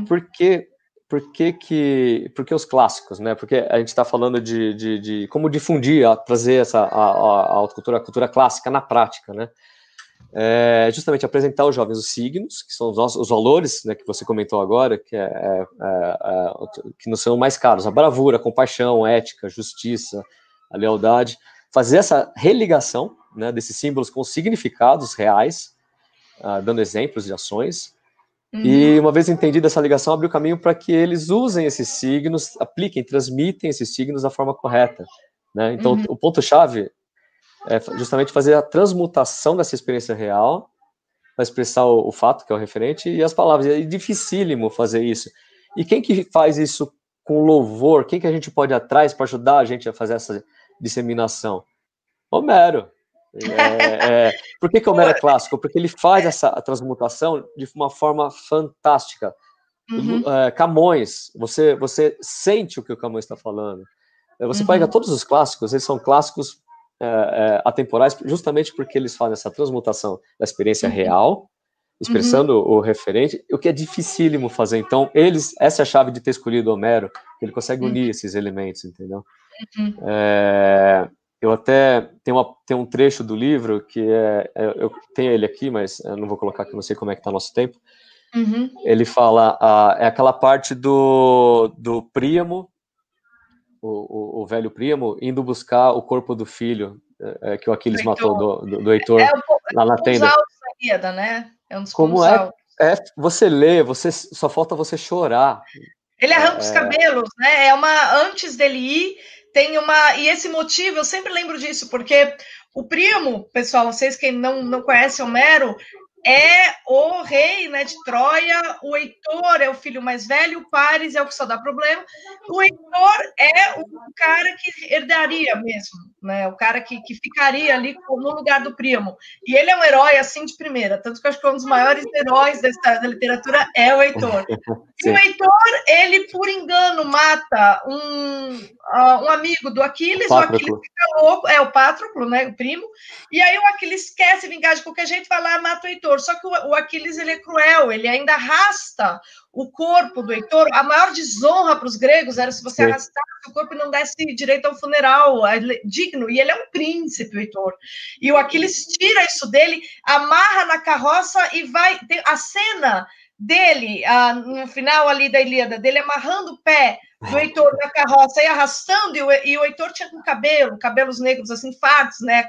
Por que os clássicos, né? Porque a gente está falando de como difundir, trazer a cultura clássica na prática, né? Justamente apresentar aos jovens os signos, que são os valores, né, que você comentou agora, que não são mais caros, a bravura, a compaixão, a ética, a justiça, a lealdade, fazer essa religação, né, desses símbolos com significados reais, dando exemplos de ações, e uma vez entendida essa ligação, abre o caminho para que eles usem esses signos, apliquem, transmitem esses signos da forma correta, né? Então, o ponto-chave é justamente fazer a transmutação dessa experiência real, para expressar o fato, que é o referente, e as palavras. É dificílimo fazer isso. E quem que faz isso com louvor? Quem que a gente pode ir atrás para ajudar a gente a fazer essa disseminação? Homero. Por que Homero é clássico? Porque ele faz essa transmutação de uma forma fantástica. Camões, você sente o que o Camões está falando. Você pega todos os clássicos, eles são clássicos atemporais, justamente porque eles fazem essa transmutação da experiência real, expressando o referente, o que é dificílimo fazer. Então, essa é a chave de ter escolhido Homero, ele consegue unir esses elementos, entendeu? Eu até tem um trecho do livro que eu tenho ele aqui, mas eu não vou colocar aqui, não sei como é que está o nosso tempo. Ele fala, é aquela parte do Príamo, o velho Príamo, indo buscar o corpo do filho que o Aquiles matou do Heitor lá na tenda. Ilíada, né? É um dos como você lê, só falta você chorar. Ele arranca os cabelos, né? Antes dele ir, e esse motivo, eu sempre lembro disso, porque o Príamo, pessoal, vocês que não conhecem Homero, é o rei, né, de Troia. O Heitor é o filho mais velho, o Paris é o que só dá problema. O Heitor é o cara que herdaria mesmo, né? O cara que ficaria ali no lugar do Príamo. E ele é um herói assim de primeira, tanto que eu acho que um dos maiores heróis da história da literatura é o Heitor. E o Heitor, ele por engano mata um amigo do Aquiles, o Aquiles fica louco, o Patroclo, né, o primo, e aí o Aquiles quer se vingar de qualquer jeito, vai lá e mata o Heitor. Só que o Aquiles, ele é cruel, ele ainda arrasta o corpo do Heitor. A maior desonra para os gregos era se você arrastasse o corpo e não desse direito ao funeral digno, e ele é um príncipe, o Heitor. E o Aquiles tira isso dele, amarra na carroça e vai... Tem a cena dele, no final ali da Ilíada, dele amarrando o pé do Heitor na carroça e arrastando, e o Heitor tinha com cabelos negros assim, fartos, né,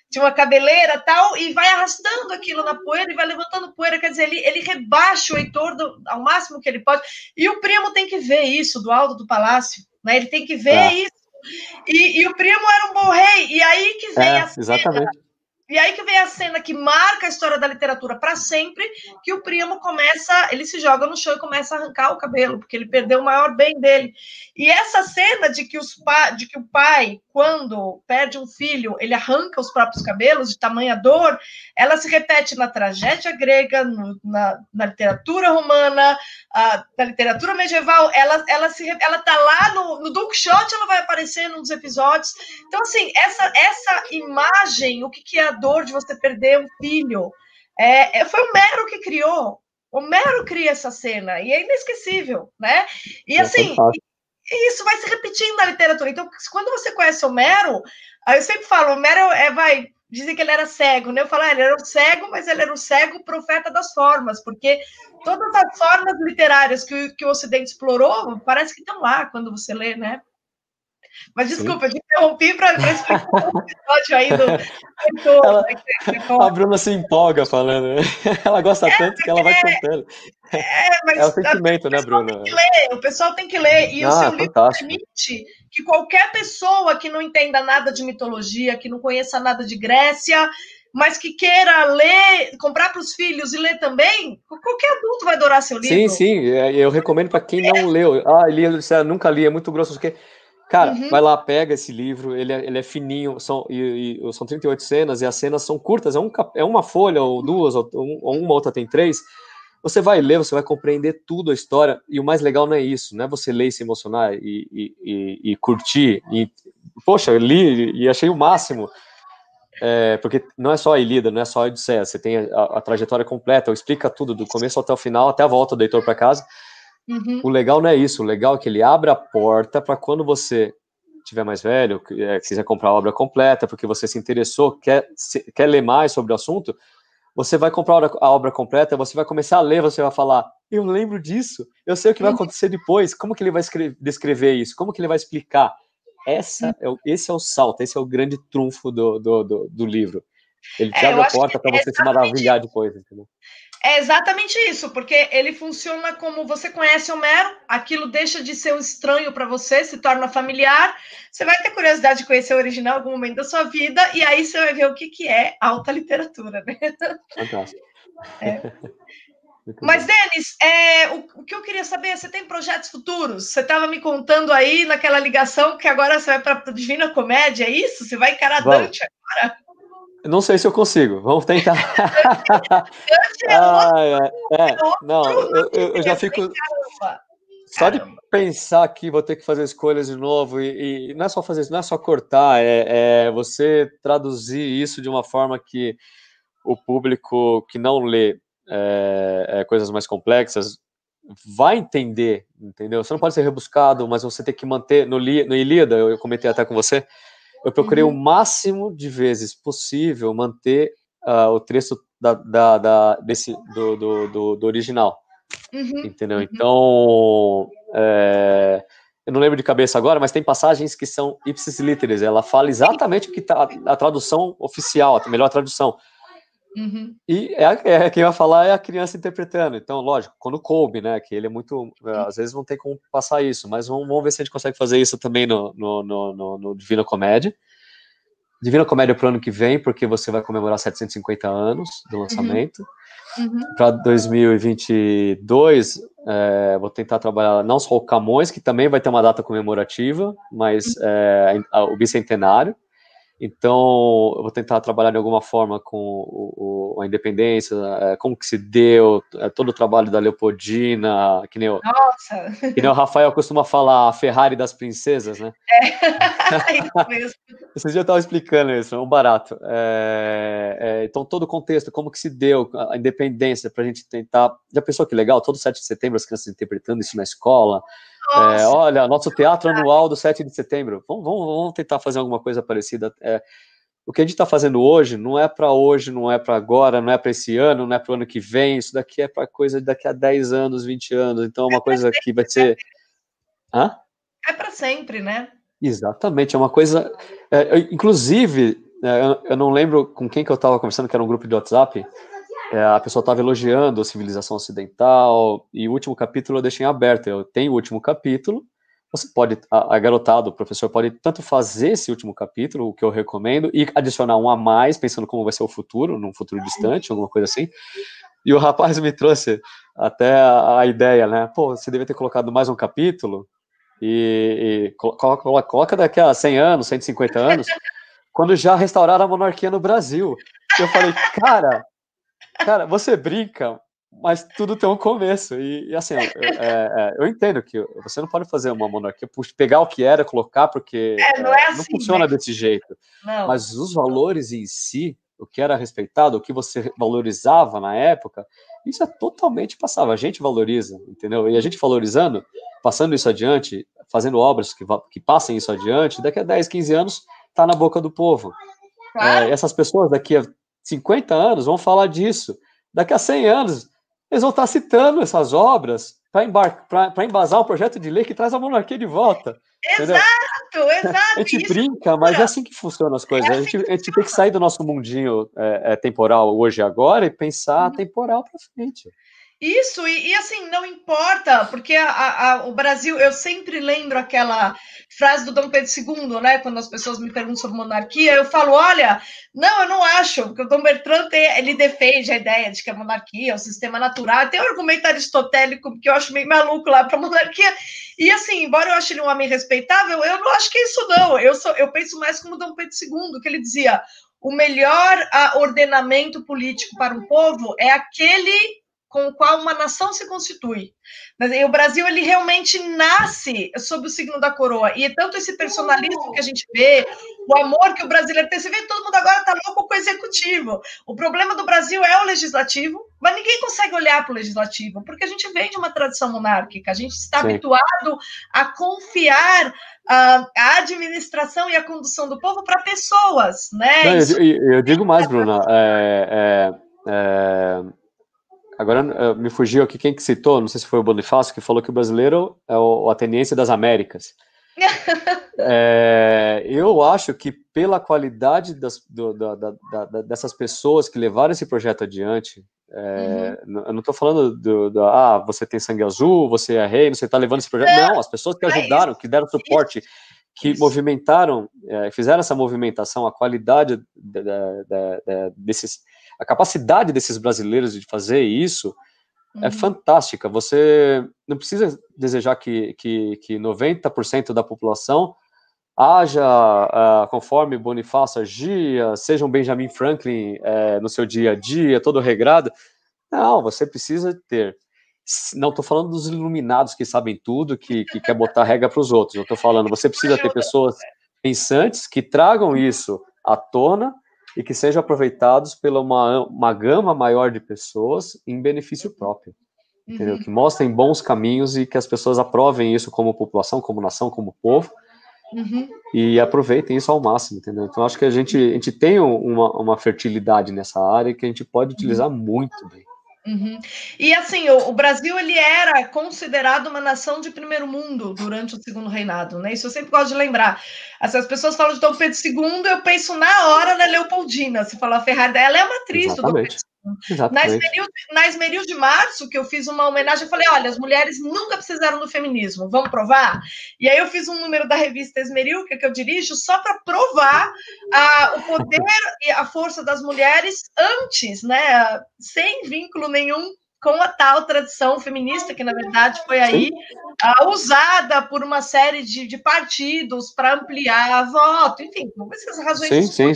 tinha uma cabeleira e tal, e vai arrastando aquilo na poeira, e vai levantando poeira, quer dizer, ele rebaixa o Heitor ao máximo que ele pode, e o Príamo tem que ver isso, do alto do palácio, né, ele tem que ver isso, e o Príamo era um bom rei, e aí que vem a cena... Exatamente. E aí que vem a cena que marca a história da literatura para sempre, que o Príamo ele se joga no chão e começa a arrancar o cabelo, porque ele perdeu o maior bem dele. E essa cena de que o pai, quando perde um filho, ele arranca os próprios cabelos, de tamanha dor, ela se repete na tragédia grega, na literatura romana, na literatura medieval, ela tá lá no Don Quixote, ela vai aparecer num dos episódios. Então, assim, essa imagem, o que é a dor de você perder um filho, foi o Homero que criou. O Homero cria essa cena, e é inesquecível, né? E assim, isso vai se repetindo na literatura. Então, quando você conhece Homero, aí eu sempre falo, Homero dizem que ele era cego, né? Eu falo, ele era um cego, mas ele era um cego profeta das formas, porque todas as formas literárias que o Ocidente explorou, parece que estão lá quando você lê, né? Mas desculpa, eu te interrompi para explicar o episódio aí do retorno. A Bruna se empolga falando, né? Ela gosta tanto que ela vai contando. Mas é o sentimento, né, Bruna? O pessoal tem que ler, e o seu livro fantástico. permite que qualquer pessoa que não entenda nada de mitologia, que não conheça nada de Grécia, mas que queira ler, comprar para os filhos e ler também, qualquer adulto vai adorar seu livro. Sim, eu recomendo para quem não leu. Nunca li, é muito grosso, porque... Cara, vai lá, pega esse livro, ele é fininho, são 38 cenas, e as cenas são curtas, é uma folha, ou duas, ou uma outra tem 3. Você vai ler, você vai compreender tudo a história, e o mais legal não é isso, não é você ler e se emocionar e curtir. Poxa, eu li e achei o máximo, porque não é só a Ilíada, não é só a Odisseia, você tem a trajetória completa, explica tudo, do começo até o final, até a volta do Heitor para casa. O legal não é isso, o legal é que ele abre a porta para quando você tiver mais velho, quiser comprar a obra completa, porque você se interessou, quer ler mais sobre o assunto, você vai comprar a obra completa, você vai começar a ler, você vai falar, eu lembro disso, eu sei o que vai acontecer depois, como que ele vai descrever isso, como que ele vai explicar. Esse é o salto, esse é o grande trunfo do livro. Ele te abre a porta para você se maravilhar depois, entendeu? É exatamente isso, porque ele funciona como você conhece Homero, aquilo deixa de ser um estranho para você, se torna familiar, você vai ter curiosidade de conhecer o original em algum momento da sua vida, e aí você vai ver o que é alta literatura, né? Fantástico. Mas, Denis, o que eu queria saber, você tem projetos futuros? Você estava me contando aí naquela ligação que agora você vai para a Divina Comédia, é isso? Você vai encarar Dante agora? Não sei se eu consigo, vamos tentar. Eu já fico... Só de pensar aqui, vou ter que fazer escolhas de novo, e não é só fazer isso, não é só cortar, é você traduzir isso de uma forma que o público que não lê coisas mais complexas vai entender, entendeu? Você não pode ser rebuscado, mas você tem que manter, no Ilíada, eu comentei até com você, eu procurei o máximo de vezes possível manter o texto do original, entendeu? Então, eu não lembro de cabeça agora, mas tem passagens que são ipsis literis, ela fala exatamente o que está a tradução oficial, a melhor tradução. E quem vai falar é a criança interpretando. Então, lógico, quando coube, né? Que ele é muito... às vezes não tem como passar isso, mas vamos ver se a gente consegue fazer isso também no Divina Comédia. Divina Comédia pro ano que vem, porque você vai comemorar 750 anos do lançamento. Para 2022, vou tentar trabalhar não só o Camões, que também vai ter uma data comemorativa, mas o bicentenário. Então, eu vou tentar trabalhar de alguma forma com a independência, como que se deu, todo o trabalho da Leopoldina, que nem o Rafael costuma falar, a Ferrari das princesas, né? Isso mesmo. Esses dias eu estava explicando isso, é um barato. Então, todo o contexto, como que se deu a independência, para a gente tentar... Já pensou que legal? Todo 7 de setembro as crianças interpretando isso na escola. Olha, nosso teatro anual do 7 de setembro. Vamos tentar fazer alguma coisa parecida. O que a gente está fazendo hoje, não é para agora, não é para esse ano, não é para o ano que vem. Isso daqui é para coisa daqui a 10 anos, 20 anos. Então, é uma coisa que vai ser... Hã? É para sempre, né? Exatamente, é uma coisa... inclusive, eu não lembro com quem que eu estava conversando, que era um grupo de WhatsApp, a pessoa estava elogiando a civilização ocidental, e o último capítulo eu deixei em aberto. Eu tenho o último capítulo, você pode, a garotada, o professor pode tanto fazer esse último capítulo, o que eu recomendo, e adicionar um a mais, pensando como vai ser o futuro, num futuro distante, alguma coisa assim. E o rapaz me trouxe até a ideia, né? Pô, você devia ter colocado mais um capítulo, e coloca daqui a 100 anos, 150 anos, quando já restauraram a monarquia no Brasil. Eu falei, cara, você brinca, mas tudo tem um começo. E assim, eu entendo que você não pode fazer uma monarquia, pegar o que era, colocar, porque não é assim, não funciona desse jeito. Não. Mas os valores em si, o que era respeitado, o que você valorizava na época, isso é totalmente passável. A gente valoriza, entendeu? E a gente valorizando, passando isso adiante, fazendo obras que passem isso adiante, daqui a 10, 15 anos, tá na boca do povo. Claro. Essas pessoas daqui a 50 anos vão falar disso. Daqui a 100 anos, eles vão estar citando essas obras para embasar um projeto de lei que traz a monarquia de volta. Exato, exato. A gente brinca, mas é assim que funcionam as coisas. A gente tem que sair do nosso mundinho temporal hoje e agora e pensar temporal para frente. Isso, e assim, não importa, porque o Brasil, eu sempre lembro aquela frase do Dom Pedro II, né? Quando as pessoas me perguntam sobre monarquia, eu falo: olha, não, eu não acho, porque o Dom Bertrand ele defende a ideia de que a monarquia é um sistema natural. Tem um argumento aristotélico que eu acho meio maluco lá para a monarquia. E assim, embora eu ache ele um homem respeitável, eu não acho que é isso, não. Eu penso mais como Dom Pedro II, que ele dizia: o melhor ordenamento político para um povo é aquele com o qual uma nação se constitui. E o Brasil, ele realmente nasce sob o signo da coroa. E tanto esse personalismo que a gente vê, o amor que o brasileiro tem, você vê que todo mundo agora está louco com o executivo. O problema do Brasil é o legislativo, mas ninguém consegue olhar para o legislativo, porque a gente vem de uma tradição monárquica, a gente está habituado a confiar a administração e a condução do povo para pessoas, né? Não, eu digo mais, Bruna, agora me fugiu aqui quem que citou, não sei se foi o Bonifácio, que falou que o brasileiro é o ateniense das Américas. Eu acho que pela qualidade dessas pessoas que levaram esse projeto adiante, eu não estou falando você tem sangue azul, você é rei, você está levando esse projeto. Não, as pessoas que ajudaram, que deram suporte, que movimentaram, fizeram essa movimentação, a qualidade a capacidade desses brasileiros de fazer isso é fantástica. Você não precisa desejar que 90% da população haja, conforme Bonifácio agia, seja um Benjamin Franklin no seu dia a dia, todo regrado. Não, você precisa ter. Não estou falando dos iluminados que sabem tudo, que quer botar regra para os outros. Eu estou falando, você precisa ter pessoas pensantes que tragam isso à tona e que sejam aproveitados pela uma gama maior de pessoas em benefício próprio. Entendeu? Que mostrem bons caminhos e que as pessoas aprovem isso como população, como nação, como povo, e aproveitem isso ao máximo, entendeu? Então, acho que a gente tem uma fertilidade nessa área que a gente pode utilizar muito bem. E assim, o Brasil, ele era considerado uma nação de primeiro mundo durante o segundo reinado, né? Isso eu sempre gosto de lembrar. Assim, as pessoas falam de Dom Pedro II, eu penso na hora na Leopoldina. Se falar a Ferrari, ela é a matriz do Dom Pedro II. Na Esmeril de Março, que eu fiz uma homenagem, eu falei: olha, as mulheres nunca precisaram do feminismo, vamos provar? E aí eu fiz um número da revista Esmeril, que eu dirijo, só para provar o poder e a força das mulheres antes, né? Sem vínculo nenhum com a tal tradição feminista, que na verdade foi aí usada por uma série de partidos para ampliar voto, enfim, essas razões. Sim.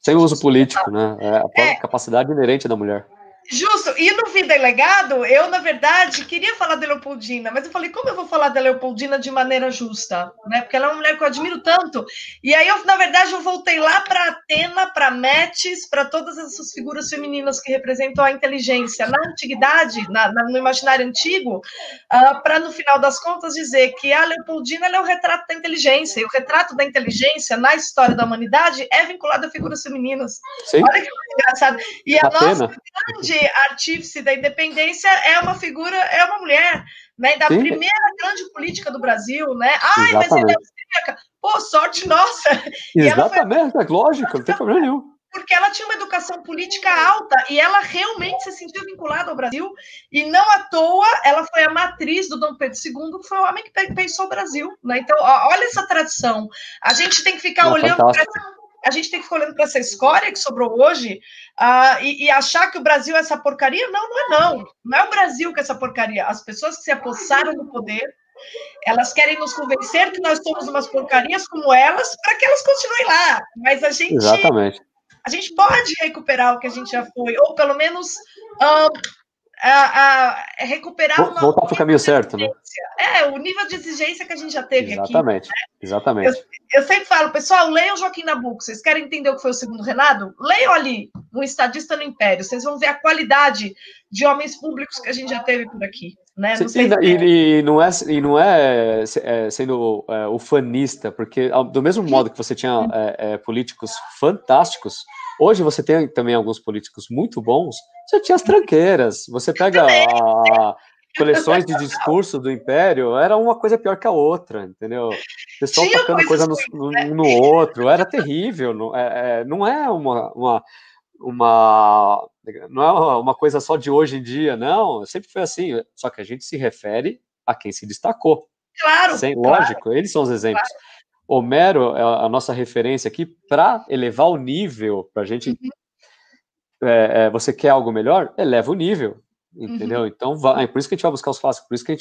Sem uso político, né? A capacidade inerente da mulher. Justo, e no Vida e Legado, eu, na verdade, queria falar da Leopoldina, mas eu falei: como eu vou falar da Leopoldina de maneira justa? Né? Porque ela é uma mulher que eu admiro tanto. E aí, na verdade, eu voltei lá para Atena, para Metis, para todas essas figuras femininas que representam a inteligência na antiguidade, no imaginário antigo, para, no final das contas, dizer que a Leopoldina é o retrato da inteligência, e o retrato da inteligência na história da humanidade é vinculado a figuras femininas. Sim. Olha que engraçado. E a nossa grande artífice da independência é uma mulher, né? Da primeira grande política do Brasil, né? Ai, mas ela é austríaca. Pô, sorte nossa! Exatamente, lógico, não tem problema nenhum. Porque ela tinha uma educação política alta e ela realmente se sentiu vinculada ao Brasil, e não à toa ela foi a matriz do Dom Pedro II, que foi o homem que pensou o Brasil, né? Então, olha essa tradição. A gente tem que ficar olhando para essa escória que sobrou hoje e achar que o Brasil é essa porcaria. Não é o Brasil que é essa porcaria. As pessoas que se apossaram do poder, elas querem nos convencer que nós somos umas porcarias como elas, para que elas continuem lá. Mas a gente pode recuperar o que a gente já foi, ou pelo menos recuperar voltar para o caminho certo, né? O nível de exigência que a gente já teve aqui. Exatamente. Eu sempre falo: pessoal, leiam Joaquim Nabuco. Vocês querem entender o que foi o segundo reinado? Leiam ali, Um Estadista no Império. Vocês vão ver a qualidade de homens públicos que a gente já teve por aqui. Né? Não é sendo ufanista, porque do mesmo modo que você tinha políticos fantásticos, hoje você tem também alguns políticos muito bons. Você tinha as tranqueiras. Você pega coleções de discurso do Império, era uma coisa pior que a outra, entendeu? O pessoal Tinha tacando coisa coisas ruins, né? um no outro, era terrível. Não é uma, não é uma coisa só de hoje em dia, não. Sempre foi assim. Só que a gente se refere a quem se destacou. Claro, Sem, claro, lógico, eles são os exemplos. claro. Homero é a nossa referência aqui para elevar o nível, para a gente. Uhum, Você quer algo melhor? Eleva o nível, uhum, entendeu? Então, por isso que a gente vai buscar os clássicos, por isso que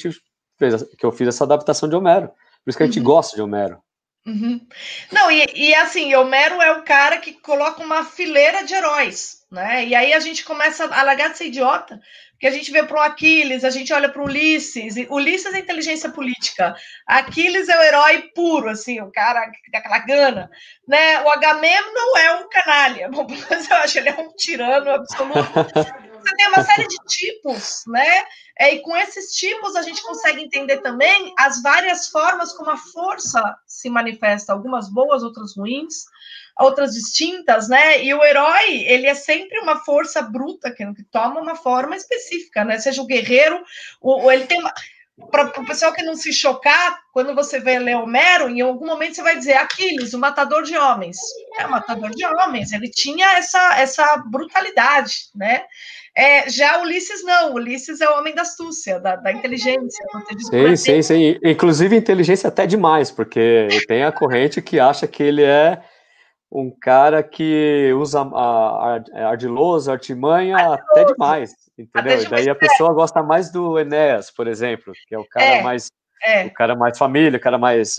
que eu fiz essa adaptação de Homero, por isso que a gente uhum. gosta de Homero. Uhum. Não, e assim, Homero é o cara que coloca uma fileira de heróis, né? E aí a gente começa a largar de ser idiota, porque a gente vê para o Aquiles, a gente olha para o Ulisses, Ulisses é inteligência política, Aquiles é o herói puro, assim, o cara que tem aquela gana, né? O Agamemnon é um canalha, mas eu acho que ele é um tirano absoluto. Você tem uma série de tipos, né? E com esses tipos a gente consegue entender também as várias formas como a força se manifesta, algumas boas, outras ruins, outras distintas, né? E o herói, ele é sempre uma força bruta que toma uma forma específica, né? Seja o guerreiro, ele tem uma. Para o pessoal que não se chocar, quando você vê ler Homero, em algum momento você vai dizer Aquiles, o matador de homens. É o matador de homens, ele tinha essa brutalidade, né? Já Ulisses não, Ulisses é o homem da astúcia, da inteligência, concedido por Atenas. Sim. Inclusive inteligência até demais, porque tem a corrente que acha que ele é um cara que usa ardiloso, artimanha até demais, Até entendeu? E demais, daí a pessoa gosta mais do Enéas, por exemplo, que é o cara mais família, o cara mais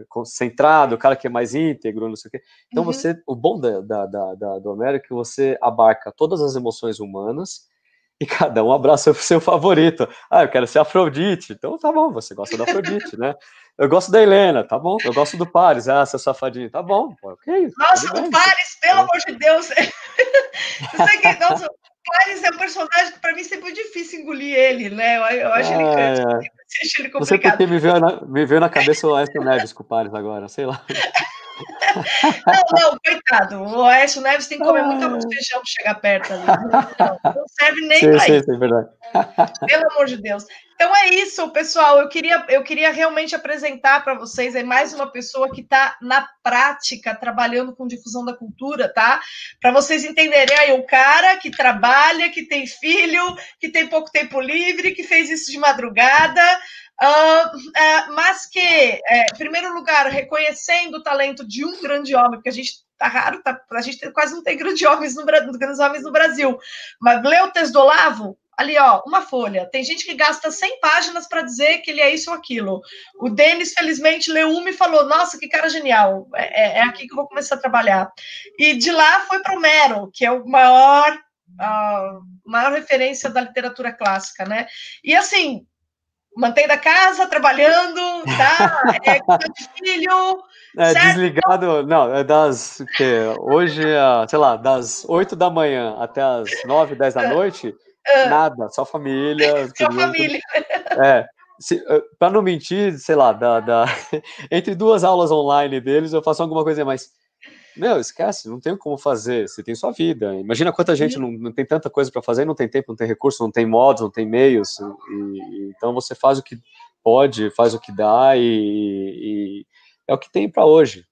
concentrado, o cara que é mais íntegro, não sei o quê. Então uhum. o bom do Homero é que você abarca todas as emoções humanas e cada um abraça o seu favorito. Ah, eu quero ser Afrodite. Então tá bom, você gosta da Afrodite, né? Eu gosto da Helena, tá bom. Eu gosto do Paris, seu safadinho, tá bom. Ok, Nossa, tudo o bem. Paris, pelo amor de Deus. Você que, nossa, o Paris é um personagem que para mim sempre foi difícil engolir ele, né? Eu acho ele cândido, acho ele não sei complicado. porque me veio na cabeça o Aécio Neves com o Paris agora, sei lá. Não, coitado. O Aécio Neves tem que comer muito arroz e feijão para chegar perto ali. Não serve nem para isso. Sim, verdade. Pelo amor de Deus. Então é isso, pessoal. Eu queria realmente apresentar para vocês aí mais uma pessoa que está na prática trabalhando com difusão da cultura, tá? Para vocês entenderem aí o cara que trabalha, que tem filho, que tem pouco tempo livre, que fez isso de madrugada. Mas que, em primeiro lugar, reconhecendo o talento de um grande homem, porque a gente tá raro, a gente quase não tem grandes homens no Brasil. Mas Leotes do Olavo, ali, ó, uma folha. Tem gente que gasta 100 páginas para dizer que ele é isso ou aquilo. O Denis, felizmente, leu uma e falou: nossa, que cara genial, é aqui que eu vou começar a trabalhar. E de lá foi para o Homero, que é o maior referência da literatura clássica, né? E assim, mantém da casa, trabalhando, tá? Cuida de filho, certo? Desligado, não, hoje, sei lá, das 8 da manhã até as 9, 10 da noite, nada, só família. Sua família. Para não mentir, sei lá, entre duas aulas online deles, eu faço alguma coisa, mas, esquece, não tem como fazer, você tem sua vida. Imagina quanta gente não tem tanta coisa para fazer, não tem tempo, não tem recurso, não tem modos, não tem meios, então você faz o que pode, faz o que dá e é o que tem para hoje.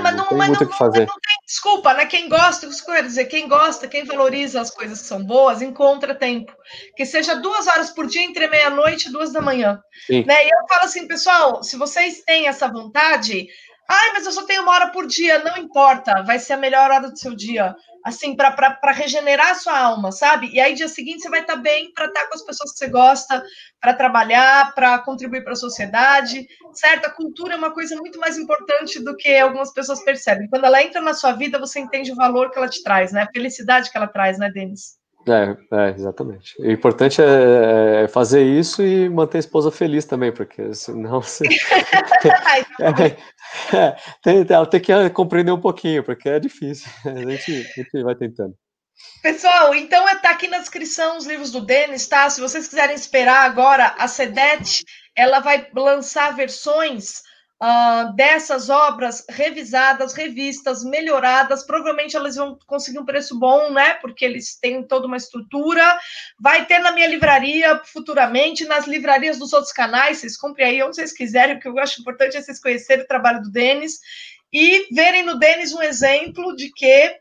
Mas não tem muito o que fazer. Não tem desculpa, né? Quem gosta, isso que eu quero dizer, quem gosta, quem valoriza as coisas que são boas, encontra tempo. Que seja 2 horas por dia, entre meia-noite e 2 da manhã. Né? E eu falo assim, pessoal, se vocês têm essa vontade, mas eu só tenho 1 hora por dia, não importa, vai ser a melhor hora do seu dia. Assim, para regenerar a sua alma, sabe? E aí, dia seguinte, você vai estar bem para estar com as pessoas que você gosta, para trabalhar, para contribuir para a sociedade, certo? A cultura é uma coisa muito mais importante do que algumas pessoas percebem. Quando ela entra na sua vida, você entende o valor que ela te traz, né? A felicidade que ela traz, né, Denis? Exatamente. O importante é fazer isso e manter a esposa feliz também, porque senão você... ela tem que compreender um pouquinho, porque é difícil. A gente vai tentando. Pessoal, então tá aqui na descrição os livros do Denis, tá? Se vocês quiserem esperar agora, a CEDET, ela vai lançar versões dessas obras revisadas, revistas, melhoradas. Provavelmente elas vão conseguir um preço bom, né? Porque eles têm toda uma estrutura. Vai ter na minha livraria futuramente, nas livrarias dos outros canais. Vocês comprem aí onde vocês quiserem, porque eu acho importante vocês conhecerem o trabalho do Denis e verem no Denis um exemplo de que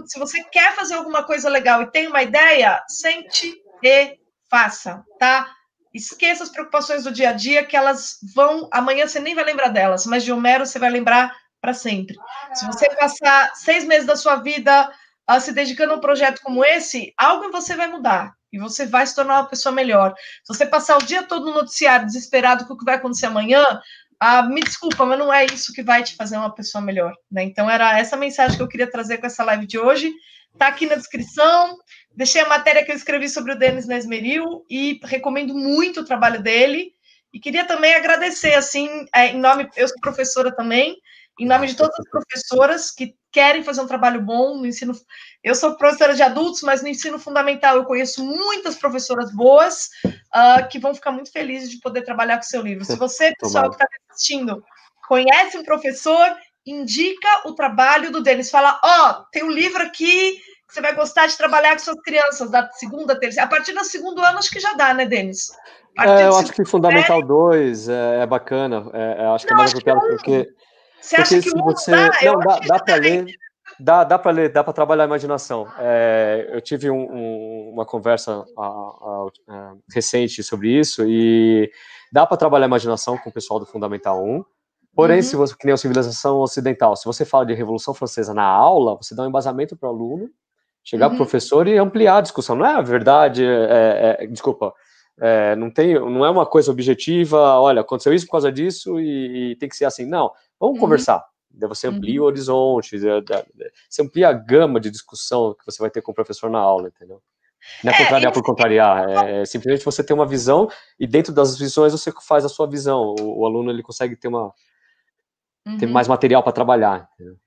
se você quer fazer alguma coisa legal e tem uma ideia, sente e faça, tá? Esqueça as preocupações do dia a dia, que elas vão... Amanhã você nem vai lembrar delas, mas de Homero você vai lembrar para sempre. Se você passar 6 meses da sua vida se dedicando a um projeto como esse, algo em você vai mudar. E você vai se tornar uma pessoa melhor. Se você passar o dia todo no noticiário, desesperado com o que vai acontecer amanhã, me desculpa, mas não é isso que vai te fazer uma pessoa melhor, né? Então, era essa mensagem que eu queria trazer com essa live de hoje. Tá aqui na descrição. Deixei a matéria que eu escrevi sobre o Denis na Esmeril e recomendo muito o trabalho dele. E queria também agradecer, assim, em nome... Eu sou professora também, em nome de todas as professoras que querem fazer um trabalho bom no ensino. Eu sou professora de adultos, mas no ensino fundamental eu conheço muitas professoras boas que vão ficar muito felizes de poder trabalhar com o seu livro. Se você, pessoal que está assistindo, conhece um professor, indica o trabalho do Denis. Fala, tem um livro aqui que você vai gostar de trabalhar com suas crianças da segunda, terceira. A partir do segundo ano, acho que já dá, né, Denis? Eu acho que Fundamental 2 é bacana. Acho que é mais apropriado porque... Você acha que se você... não, dá para ler, dá para ler, dá para trabalhar a imaginação. Eu tive uma conversa recente sobre isso e dá para trabalhar a imaginação com o pessoal do Fundamental 1. Porém, se você, que nem a civilização ocidental, se você fala de Revolução Francesa na aula, você dá um embasamento para o aluno, chegar para o professor e ampliar a discussão. Não é a verdade, desculpa, não é uma coisa objetiva, olha, aconteceu isso por causa disso e tem que ser assim. Não, vamos conversar. Daí você amplia o horizonte, você amplia a gama de discussão que você vai ter com o professor na aula, entendeu? Não é contrariar por contrariar, simplesmente você ter uma visão e dentro das visões você faz a sua visão. O aluno ele consegue ter mais material para trabalhar, entendeu?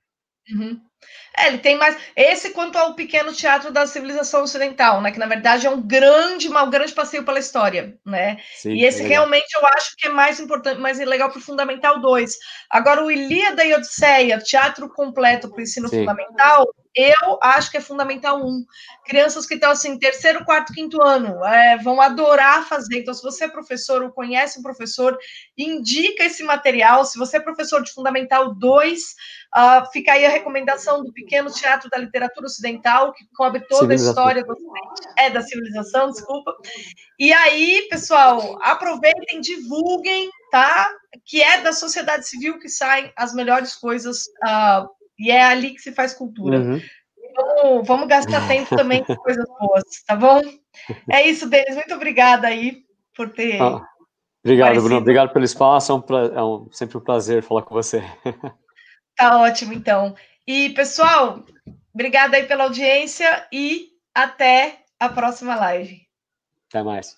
Ele tem mais... Esse quanto ao pequeno teatro da civilização ocidental, né? Que, na verdade, é um grande passeio pela história, né? Sim, e esse realmente eu acho que é mais importante, mais legal para o Fundamental 2. Agora, o Ilíada e Odisseia, teatro completo para o ensino fundamental, eu acho que é Fundamental 1. Crianças que estão, assim, terceiro, quarto, quinto ano, vão adorar fazer. Então, se você é professor ou conhece um professor, indica esse material. Se você é professor de Fundamental 2, fica aí a recomendação do Pequeno Teatro da Literatura Ocidental, que cobre toda a história da civilização, desculpa. E aí, pessoal, aproveitem, divulguem, tá? Que é da sociedade civil que saem as melhores coisas, e é ali que se faz cultura. Vamos gastar tempo também com coisas boas, tá bom? É isso, Denis, muito obrigada aí por ter Obrigado, Bruno, obrigado pelo espaço, sempre um prazer falar com você. Tá ótimo, então. E, pessoal, obrigada aí pela audiência e até a próxima live. Até mais.